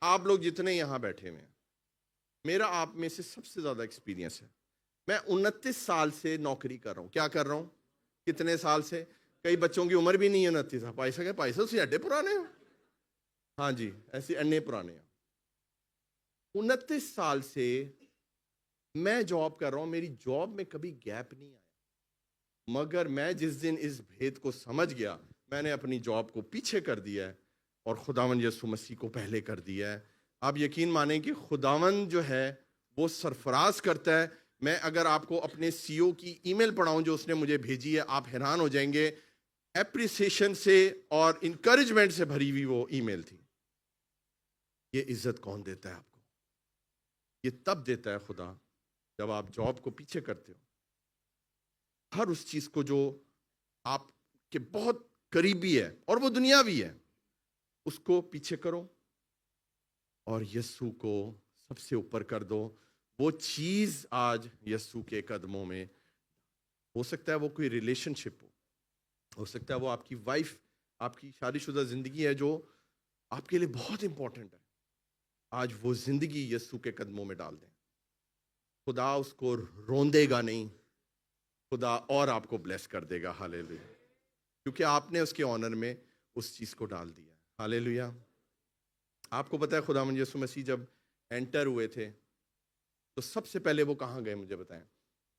आप लोग जितने यहां बैठे हुए हैं, मेरा आप में से सबसे ज्यादा एक्सपीरियंस है। मैं 29 साल से नौकरी कर रहा हूं। क्या कर रहा हूं? कितने साल से? कई बच्चों की उम्र भी नहीं है 29 साल। पैसे से अड्डे पुराने हो। हाँ जी, ऐसे अन्य पुराने हैं। 29 साल से मैं जॉब कर रहा हूं। मेरी जॉब में कभी गैप नहीं आया, मगर मैं जिस दिन इस भेद को समझ गया, मैंने अपनी जॉब को पीछे कर दिया है और खुदावन यीशु मसीह को पहले कर दिया है। आप यकीन मानें कि खुदावन जो है वो सरफराज करता है। मैं अगर आपको अपने सीईओ की ईमेल पढ़ाऊं जो उसने मुझे भेजी है, आप हैरान हो जाएंगे। एप्रिसिएशन से और इंकरेजमेंट से भरी हुई वो ईमेल थी। ये इज्जत कौन देता है आपको? ये तब देता है खुदा जब आप जॉब को पीछे करते हो। हर उस चीज को जो आपके बहुत करीबी है और वो दुनियावी है, उसको पीछे करो और यीशु को सबसे ऊपर कर दो। वो चीज आज यीशु के कदमों में, हो सकता है वो कोई रिलेशनशिप हो सकता है वो आपकी वाइफ, आपकी शादीशुदा जिंदगी है जो आपके लिए बहुत इंपॉर्टेंट है। आज वो जिंदगी यीशु के कदमों में डाल दें। खुदा उसको रोंदेगा नहीं, खुदा और आपको ब्लेस कर देगा। हालेलुया, क्योंकि आपने उसके ऑनर में उस चीज को डाल दिया। हालेलुया। आपको पता है खुदावंद यीशु मसीह जब एंटर हुए थे तो सबसे पहले वो कहाँ गए, मुझे बताएं।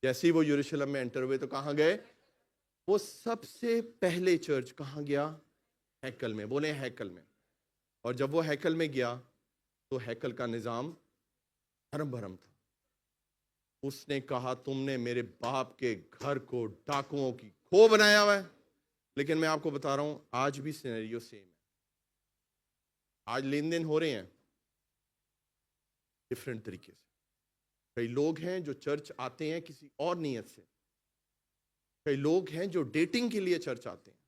जैसे ही वो यरूशलेम में एंटर हुए तो कहाँ गए? वो सबसे पहले चर्च कहाँ गया? हैकल में। बोले हैकल में। और जब वो हैकल में गया तो हैकल का निज़ाम हरम भरम था। उसने कहा तुमने मेरे बाप के घर को डाकुओं की खो बनाया हुआ है। लेकिन मैं आपको बता रहा हूं आज भी सिनेरियो सेम है। आज लेन देन हो रहे हैं डिफरेंट तरीके से। कई लोग हैं जो चर्च आते हैं किसी और नीयत से। कई लोग हैं जो डेटिंग के लिए चर्च आते हैं।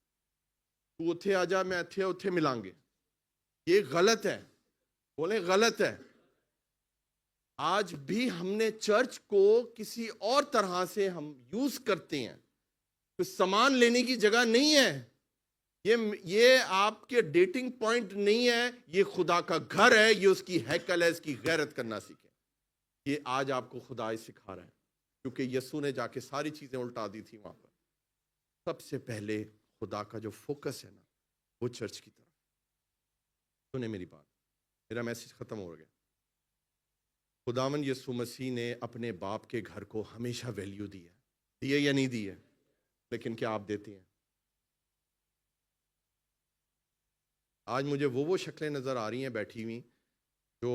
तू उथे आ जा, मैं इथे उथे मिलांगे। ये गलत है। बोले गलत है। आज भी हमने चर्च को किसी और तरह से हम यूज करते हैं। तो सामान लेने की जगह नहीं है। ये आपके डेटिंग पॉइंट नहीं है। ये खुदा का घर है। ये उसकी हैकल है। इसकी गैरत करना सीखें। ये आज आपको खुदा सिखा रहा है, क्योंकि यीशु ने जाके सारी चीजें उल्टा दी थी वहां पर। सबसे पहले खुदा का जो फोकस है ना, वो चर्च की तरफ। सुने मेरी बात, मेरा मैसेज खत्म हो गया। खुदावन यीशु मसीह ने अपने बाप के घर को हमेशा वैल्यू दी है। दी है या नहीं दी है? लेकिन क्या आप देती हैं? आज मुझे वो शक्लें नजर आ रही हैं बैठी हुई जो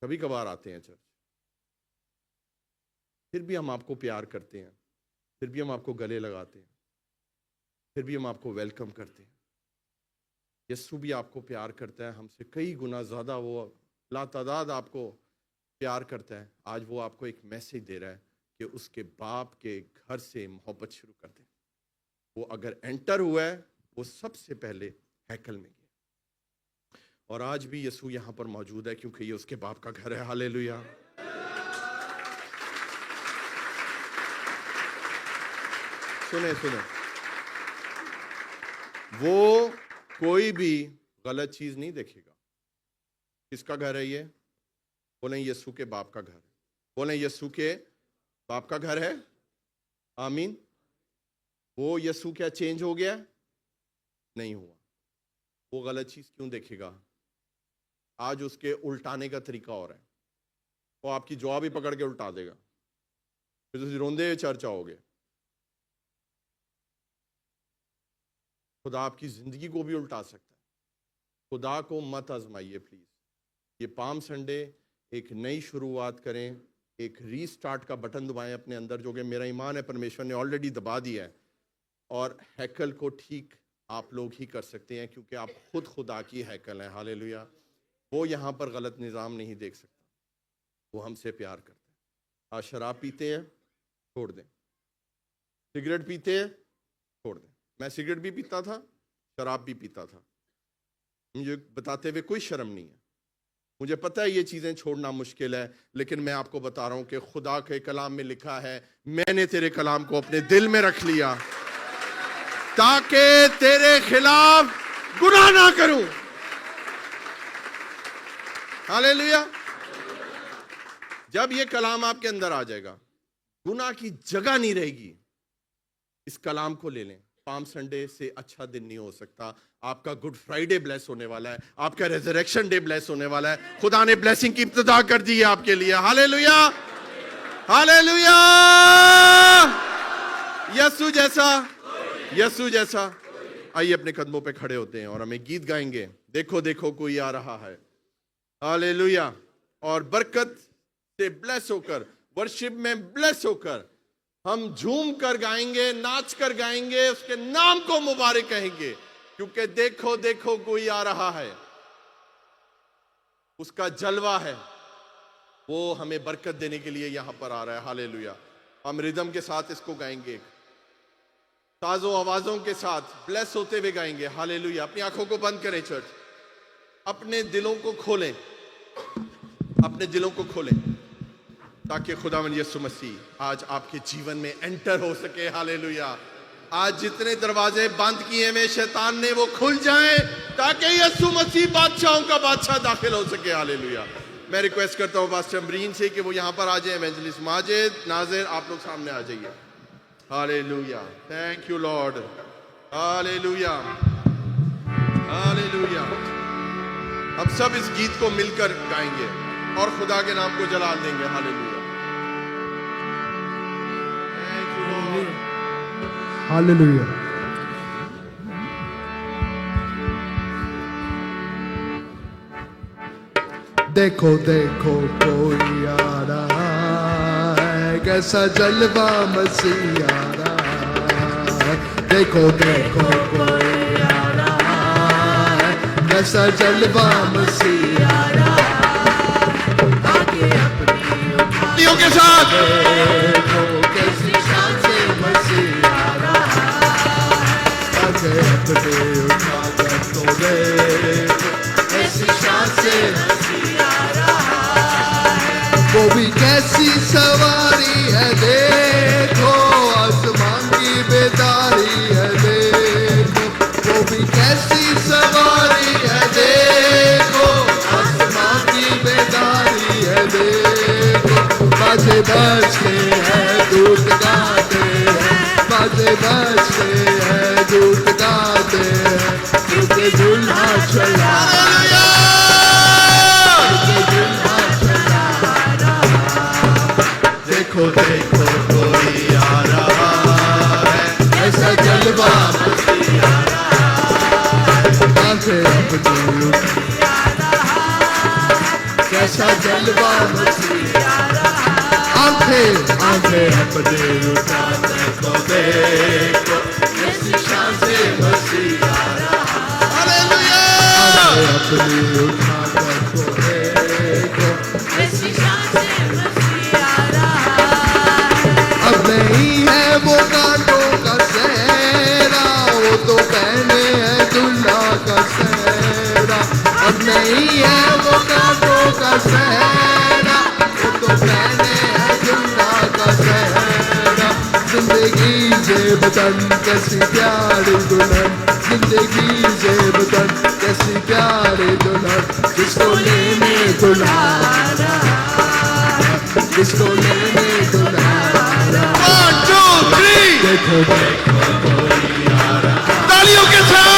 कभी कभार आते हैं चर्च, फिर भी हम आपको प्यार करते हैं, फिर भी हम आपको गले लगाते हैं, फिर भी हम आपको वेलकम करते हैं। यीशु भी आपको प्यार करता है, हमसे कई गुना ज़्यादा वो लातादाद आपको प्यार करता है। आज वो आपको एक मैसेज दे रहा है कि उसके बाप के घर से मोहब्बत शुरू कर दें। वो अगर एंटर हुआ है वो सबसे पहले हैकल में गया। और आज भी यीशु यहाँ पर मौजूद है क्योंकि ये उसके बाप का घर है। हालेलुया। सुने सुने, वो कोई भी गलत चीज नहीं देखेगा। किसका घर है ये? बोले यीशु के बाप का घर है। बोले यीशु के बाप का घर है। आमीन। वो यीशु क्या चेंज हो गया? नहीं हुआ। वो गलत चीज क्यों देखेगा? आज उसके उल्टाने का तरीका और है। वो आपकी जॉब ही पकड़ के उल्टा देगा, फिर तुम रोंदे हुए चर्च आओगे। खुदा आपकी जिंदगी को भी उल्टा सकता है। खुदा को मत आजमाइए प्लीज। ये पाम संडे एक नई शुरुआत करें, एक रीस्टार्ट का बटन दबाएं अपने अंदर, जो कि मेरा ईमान है परमेश्वर ने ऑलरेडी दबा दिया है। और हैकल को ठीक आप लोग ही कर सकते हैं, क्योंकि आप खुद खुदा की हैकल हैं। हालेलुया। वो यहाँ पर गलत निज़ाम नहीं देख सकता। वो हमसे प्यार करता है। आज शराब पीते हैं, छोड़ दें। सिगरेट पीते हैं, छोड़ दें। मैं सिगरेट भी पीता था, शराब भी पीता था। मुझे बताते हुए कोई शर्म नहीं है। मुझे पता है ये चीज़ें छोड़ना मुश्किल है, लेकिन मैं आपको बता रहा हूँ कि खुदा के कलाम में लिखा है, मैंने तेरे कलाम को अपने दिल में रख लिया ताकि तेरे खिलाफ गुनाह ना करूं। हालेलुया। जब ये कलाम आपके अंदर आ जाएगा, गुनाह की जगह नहीं रहेगी। इस कलाम को ले लें। पाम संडे से अच्छा दिन नहीं हो सकता। आपका गुड फ्राइडे ब्लेस होने वाला है। आपका रेजरेक्शन डे ब्लेस होने वाला है। खुदा ने ब्लेसिंग की इब्तिदा कर दी है आपके लिए। Hallelujah, hallelujah. यीशु जैसा, यीशु जैसा। आइए अपने कदमों पे खड़े होते हैं और हमें गीत गाएंगे। देखो देखो कोई आ रहा है। हालेलुया। और बरकत से ब्लेस होकर, वर्शिप में ब्लेस होकर हम झूम कर गाएंगे, नाच कर गाएंगे, उसके नाम को मुबारक कहेंगे, क्योंकि देखो देखो कोई आ रहा है। उसका जलवा है, वो हमें बरकत देने के लिए यहां पर आ रहा है। हालेलुया। हम रिदम के साथ इसको गाएंगे, ताज़ो आवाजों के साथ ब्लेस होते हुए गाएंगे। हालेलुया। अपनी आंखों को बंद करें चर्च, अपने दिलों को खोलें, अपने दिलों को खोलें, ताकि खुदावंद यीशु मसीह आज आपके जीवन में एंटर हो सके। हालेलुया। आज जितने दरवाजे बंद किए में शैतान ने, वो खुल जाएं, ताकि यीशु मसीह बादशाहों का बादशाह दाखिल हो सके। हालेलुया। मैं रिक्वेस्ट करता हूं पास्टर अमरीन से कि वो यहां पर आ जाए। एवेंजलिस्ट माजिद, नाजिर, आप लोग सामने आ जाइए। Hallelujah, thank you Lord, hallelujah, hallelujah. हम सब इस गीत को मिलकर गाएंगे और खुदा के नाम को जलाल देंगे। Hallelujah, thank you Lord, hallelujah. देखो देखो कोई आ रहा है, कैसा जलवा मसीह आ रहा है। देखो देखो कोई आ रहा है, कैसा जलवा मसीह आ रहा है। आगे अपनी उंगलियों के साथ देखो कैसी शान से मसीह आ रहा है। आगे अपने उठा कर तो देखो कैसी शान से वो भी कैसी सवारी है, देखो आसमान की बेदारी है। देखो वो भी कैसी सवारी है, देखो आसमान की बेदारी है। देखो बाजे बजते हैं दूत गाते हैं, बाजे बजते हैं दूत गाते हैं, क्योंकि दुल्हा चला, देखो देखो कोई आ रहा है, ऐसा जलवा मसीह आ रहा है। आंखें अपनी उठी आ रहा है, कैसा जलवा मसीह आ रहा है। आंखें अपनी उठा तो देखो कैसी शान से मसीह आ रहा है। हालेलुया, आंखें अपनी उठा तो देखो कैसी शान से मसीह आ रहा है। अब नहीं है वो कांटों का सेहरा, वो तो पहने हैं दुल्हा का सेहरा। अब नहीं है वो कांटों का सेहरा, वो तो पहने हैं दुल्हा का सेहरा। जिंदगी से बदन कैसी प्यारी दुल्हन, जिंदगी से बदन कैसी प्यारी दुल्हन, जिसको लेने दुल्हा, जिसको लेने दुल्हा। देखो देखो कोई आ रहा, तालियों के साथ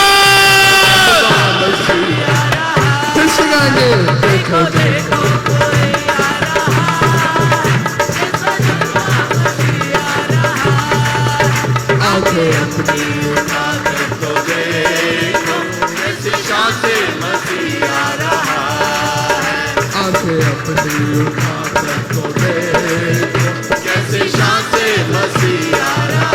फिर से गाएंगे। देखो देखो कोई आ रहा, कैसा जलवा मसीह आ रहा है। आंखें अपनी उठा कर तो देखो कैसी शान से मसीह आ रहा है। आंखें अपनी उठा कर तो देखो कैसी शान से मसीह आ रहा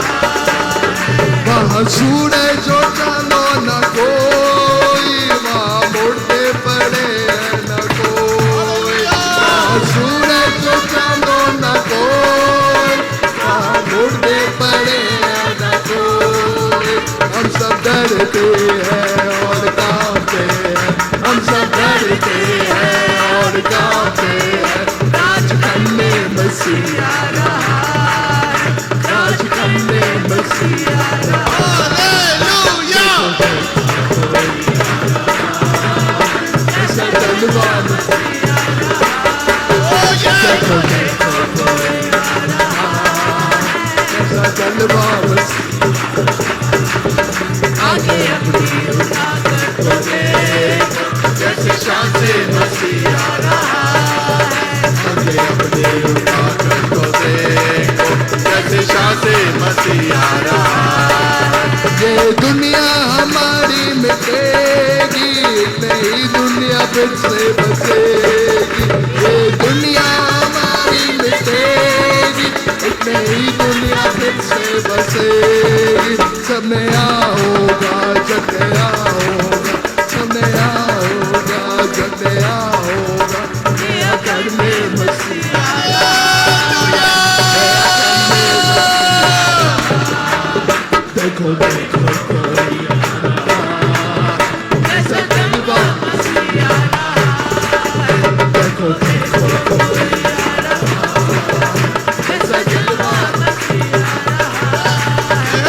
है। वहाँ सूरज जो चांदो न कोई, वहाँ मुड़ते पड़े हैं न कोई। वहाँ सूरज जो चांदो न कोई, वहाँ मुड़ते पड़े हैं न कोई। हम सब डरते हैं और कांपते हैं, हम सब डरते हैं और कांपते हैं। राजखंड में मसीह आ रहा है, राजखंड में मसीह आ रहा है। हालेलुया, ऐसा जलवा मसीह आ रहा है। देखो देखो कोई आ रहा है, ऐसा जलवा मसीह। आगे अपनी उठा कर तो देखो कैसी शान से मसीह आ रहा है। आगे अपनी उठा कर तो देखो कैसी शान से मसीह आ रहा है। ये दुनिया हमारी मिटेगी, नहीं दुनिया फिर से बसेगी। ये दुनिया हमारी मिटेगी, नहीं दुनिया फिर से बसेगी। समय आओगा जब आओगा, समय आओगा जब आओगा, नया घर में मसीह आया। देखो देखो कोई आ रहा है, ऐसा जलवा मसीह आ रहा है। देखो देखो कोई आ रहा है, ऐसा जलवा मसीह आ रहा है।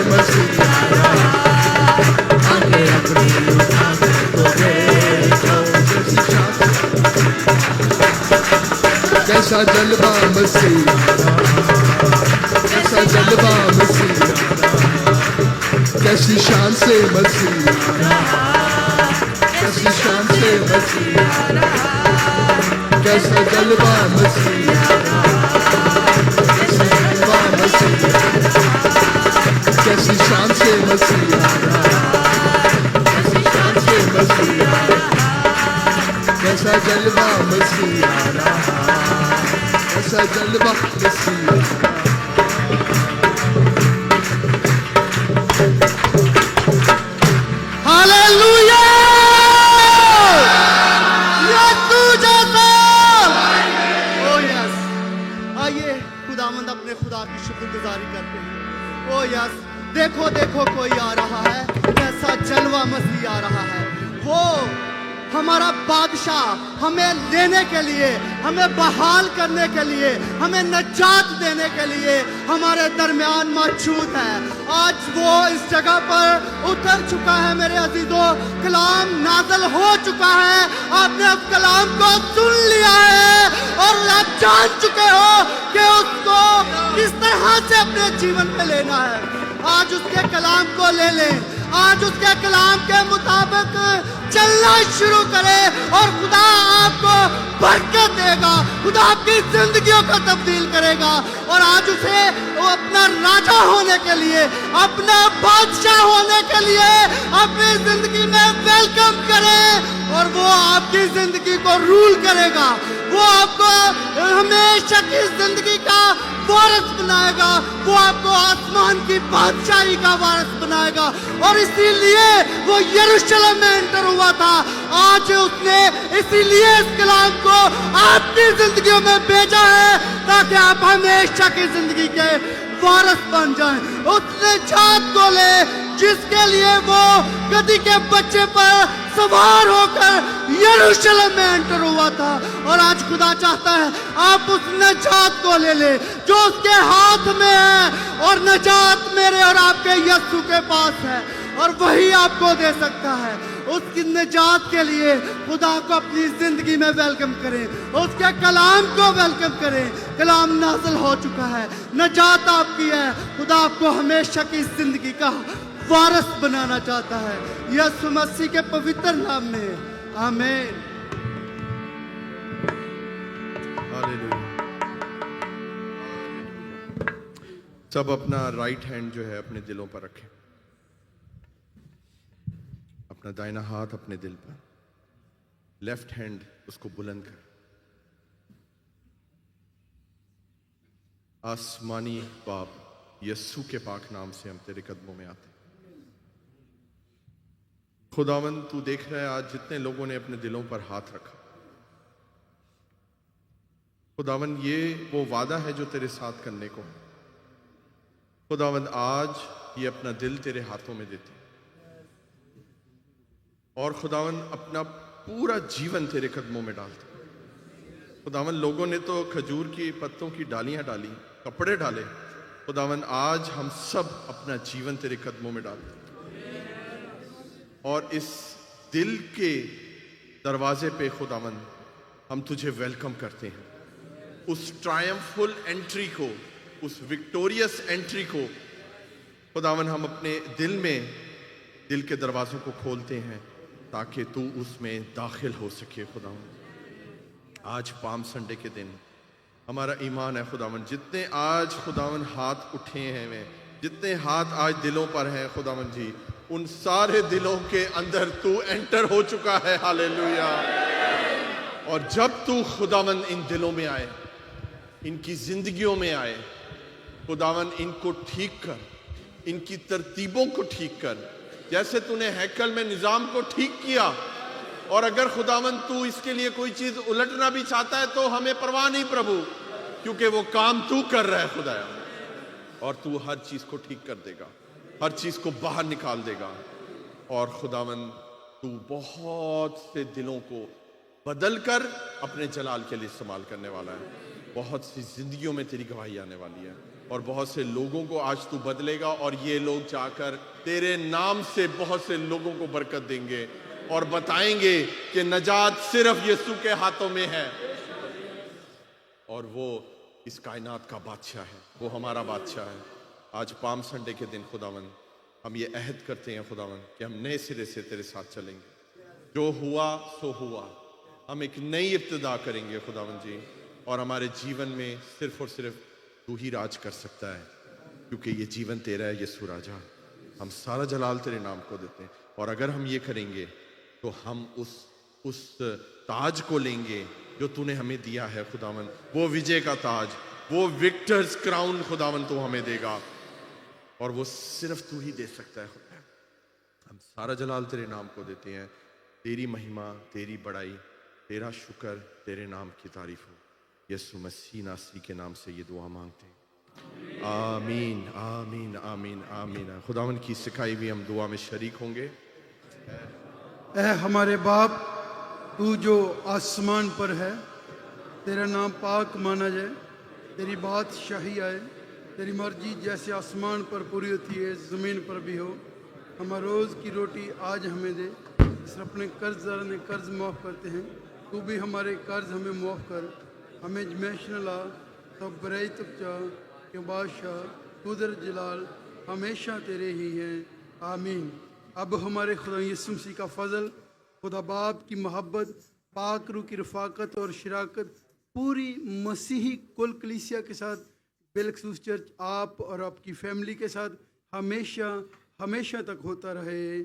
मसीह आ रहा है। आंखें अपनी उठा के तो देखो, कैसी शान, कैसा जलवा मसीह आ रहा है, कैसा जलवा मसीह आ रहा है, कैसी शान से मसीह आ रहा है, कैसी शान से मसीह आ रहा है, कैसा जलवा मसीह आ रहा है, कैसा जलवा मसीह आ रहा है, कैसी शान से मसीह आ रहा है, कैसी शान से मसीह आ रहा है, कैसा जलवा मसीह आ रहा है, कैसा जलवा मसीह आ रहा है। हालेलुया! यीशु जैसा! ओ यस, आइए खुदावंद अपने खुदा की शुक्रगुजारी करते हैं। ओ यस, देखो देखो कोई आ रहा है, कैसा जलवा मसीह आ रहा है। वो हमारा बादशाह हमें लेने के लिए, हमें बहाल करने के लिए, हमें नजात देने के लिए हमारे दरमियान मौजूद है। आज वो इस जगह पर उतर चुका है मेरे अजीजों, कलाम नाज़िल हो चुका है, आपने अब कलाम को सुन लिया है और आप जान चुके हो कि उसको किस तरह से अपने जीवन में लेना है। आज उसके कलाम को ले लें, आज उसके कलाम के मुताबिक चलना शुरू करें और खुदा आपको बरकत देगा, खुदा आपकी जिंदगियों को तब्दील करेगा। और आज उसे वो अपना राजा होने के लिए, अपना बादशाह होने के लिए अपनी जिंदगी में वेलकम करें और वो आपकी जिंदगी को रूल करेगा। वो आपको हमेशा की जिंदगी का वारिस बनाएगा, वो आपको आसमान की बादशाही का वारिस बनाएगा। और इसीलिए वो यरूशलेम में एंटर हुआ था। आज उसने इसीलिए इस कलाम को आपकी जिंदगियों में भेजा है ताकि आप हमेशा की जिंदगी के वारिस बन जाएं। उसने जात को ले जिसके लिए वो गधी के बच्चे पर सवार होकर यरूशलेम में एंटर हुआ था। और आज खुदा चाहता है आप उस नजात को ले ले जो उसके हाथ में है, और नजात मेरे और आपके यीशु के पास है और वही आपको दे सकता है। उसकी नजात के लिए खुदा को अपनी जिंदगी में वेलकम करें, उसके कलाम को वेलकम करें। कलाम नाज़िल हो चुका है, नजात आपकी है। खुदा आपको हमेशा की जिंदगी का वारिस बनाना चाहता है, यीशु मसीह के पवित्र नाम में, आमीन। हालेलुया। सब अपना राइट हैंड जो है अपने दिलों पर रखें, अपना दाहिना हाथ अपने दिल पर, लेफ्ट हैंड उसको बुलंद कर। आसमानी बाप यस्सु के पाक नाम से हम तेरे कदमों में आते हैं। खुदावन तू देख रहा है आज जितने लोगों ने अपने दिलों पर हाथ रखा। खुदावन ये वो वादा है जो तेरे साथ करने को है। खुदावन आज ये अपना दिल तेरे हाथों में देते हैं और खुदावन अपना पूरा जीवन तेरे कदमों में डालते हैं। खुदावन लोगों ने तो खजूर की पत्तों की डालियां डाली, कपड़े डाले। खुदावन आज हम सब अपना जीवन तेरे कदमों में डालते हैं और इस दिल के दरवाजे पे खुदावन हम तुझे वेलकम करते हैं। उस ट्रायम्फुल एंट्री को, उस विक्टोरियस एंट्री को खुदावन हम अपने दिल में, दिल के दरवाजों को खोलते हैं ताकि तू उसमें दाखिल हो सके। खुदावन आज पाम संडे के दिन हमारा ईमान है खुदावन, जितने आज खुदावन हाथ उठे हैं, जितने हाथ आज दिलों पर हैं खुदावन जी, उन सारे दिलों के अंदर तू एंटर हो चुका है। हालेलुया। और जब तू खुदावन इन दिलों में आए, इनकी जिंदगियों में आए, खुदावन इनको ठीक कर, इनकी तरतीबों को ठीक कर, जैसे तूने हैकल में निजाम को ठीक किया। और अगर खुदावन तू इसके लिए कोई चीज उलटना भी चाहता है तो हमें परवाह नहीं प्रभु, क्योंकि वो काम तू कर रहा है खुदाया, और तू हर चीज को ठीक कर देगा, हर चीज को बाहर निकाल देगा। और खुदावन तू बहुत से दिलों को बदल कर अपने जलाल के लिए इस्तेमाल करने वाला है। बहुत सी जिंदगियों में तेरी गवाही आने वाली है। और बहुत से लोगों को आज तू बदलेगा और ये लोग जाकर तेरे नाम से बहुत से लोगों को बरकत देंगे और बताएंगे कि नजात सिर्फ यीशु के हाथों में है और वो इस कायनात का बादशाह है, वो हमारा बादशाह है। आज पाम संडे के दिन खुदावन हम ये अहद करते हैं खुदावन कि हम नए सिरे से तेरे साथ चलेंगे। जो हुआ सो हुआ, हम एक नई इब्तिदा करेंगे खुदावन जी, और हमारे जीवन में सिर्फ और सिर्फ तू ही राज कर सकता है, क्योंकि ये जीवन तेरा है यीशु राजा। हम सारा जलाल तेरे नाम को देते हैं और अगर हम ये करेंगे तो हम उस ताज को लेंगे जो तूने हमें दिया है खुदावन, वो विजय का ताज, वो विक्टर्स क्राउन खुदावन तू हमें देगा और वो सिर्फ तू ही दे सकता है खुदा। हम सारा जलाल तेरे नाम को देते हैं। तेरी महिमा, तेरी बड़ाई, तेरा शुक्र, तेरे नाम की तारीफ हो। यीशु मसीह नासरी के नाम से ये दुआ मांगते हैं, आमीन आमीन आमीन आमीन। खुदावन की सिखाई हुई हम दुआ में शरीक होंगे। ऐ हमारे बाप, तू जो आसमान पर है, तेरा नाम पाक माना जाए, तेरी बादशाही आए, तेरी मर्जी जैसे आसमान पर पूरी होती है ज़मीन पर भी हो। हमारे रोज़ की रोटी आज हमें दे, जिस अपने कर्जदार ने कर्ज माफ़ करते हैं, तू भी हमारे कर्ज हमें माफ़ कर। हमें जमेश न ला, तब बरई तक जा, कि बादशाह कुदर जलाल हमेशा तेरे ही हैं, आमीन। अब हमारे खुदा यीशु मसीह का फजल, खुदा बाप की मोहब्बत, पाक रूह की रफ़ाकत और शराकत पूरी मसीही कुल कलीसिया के साथ, बिलखसूस चर्च आप और आपकी फैमिली के साथ हमेशा हमेशा तक होता रहे,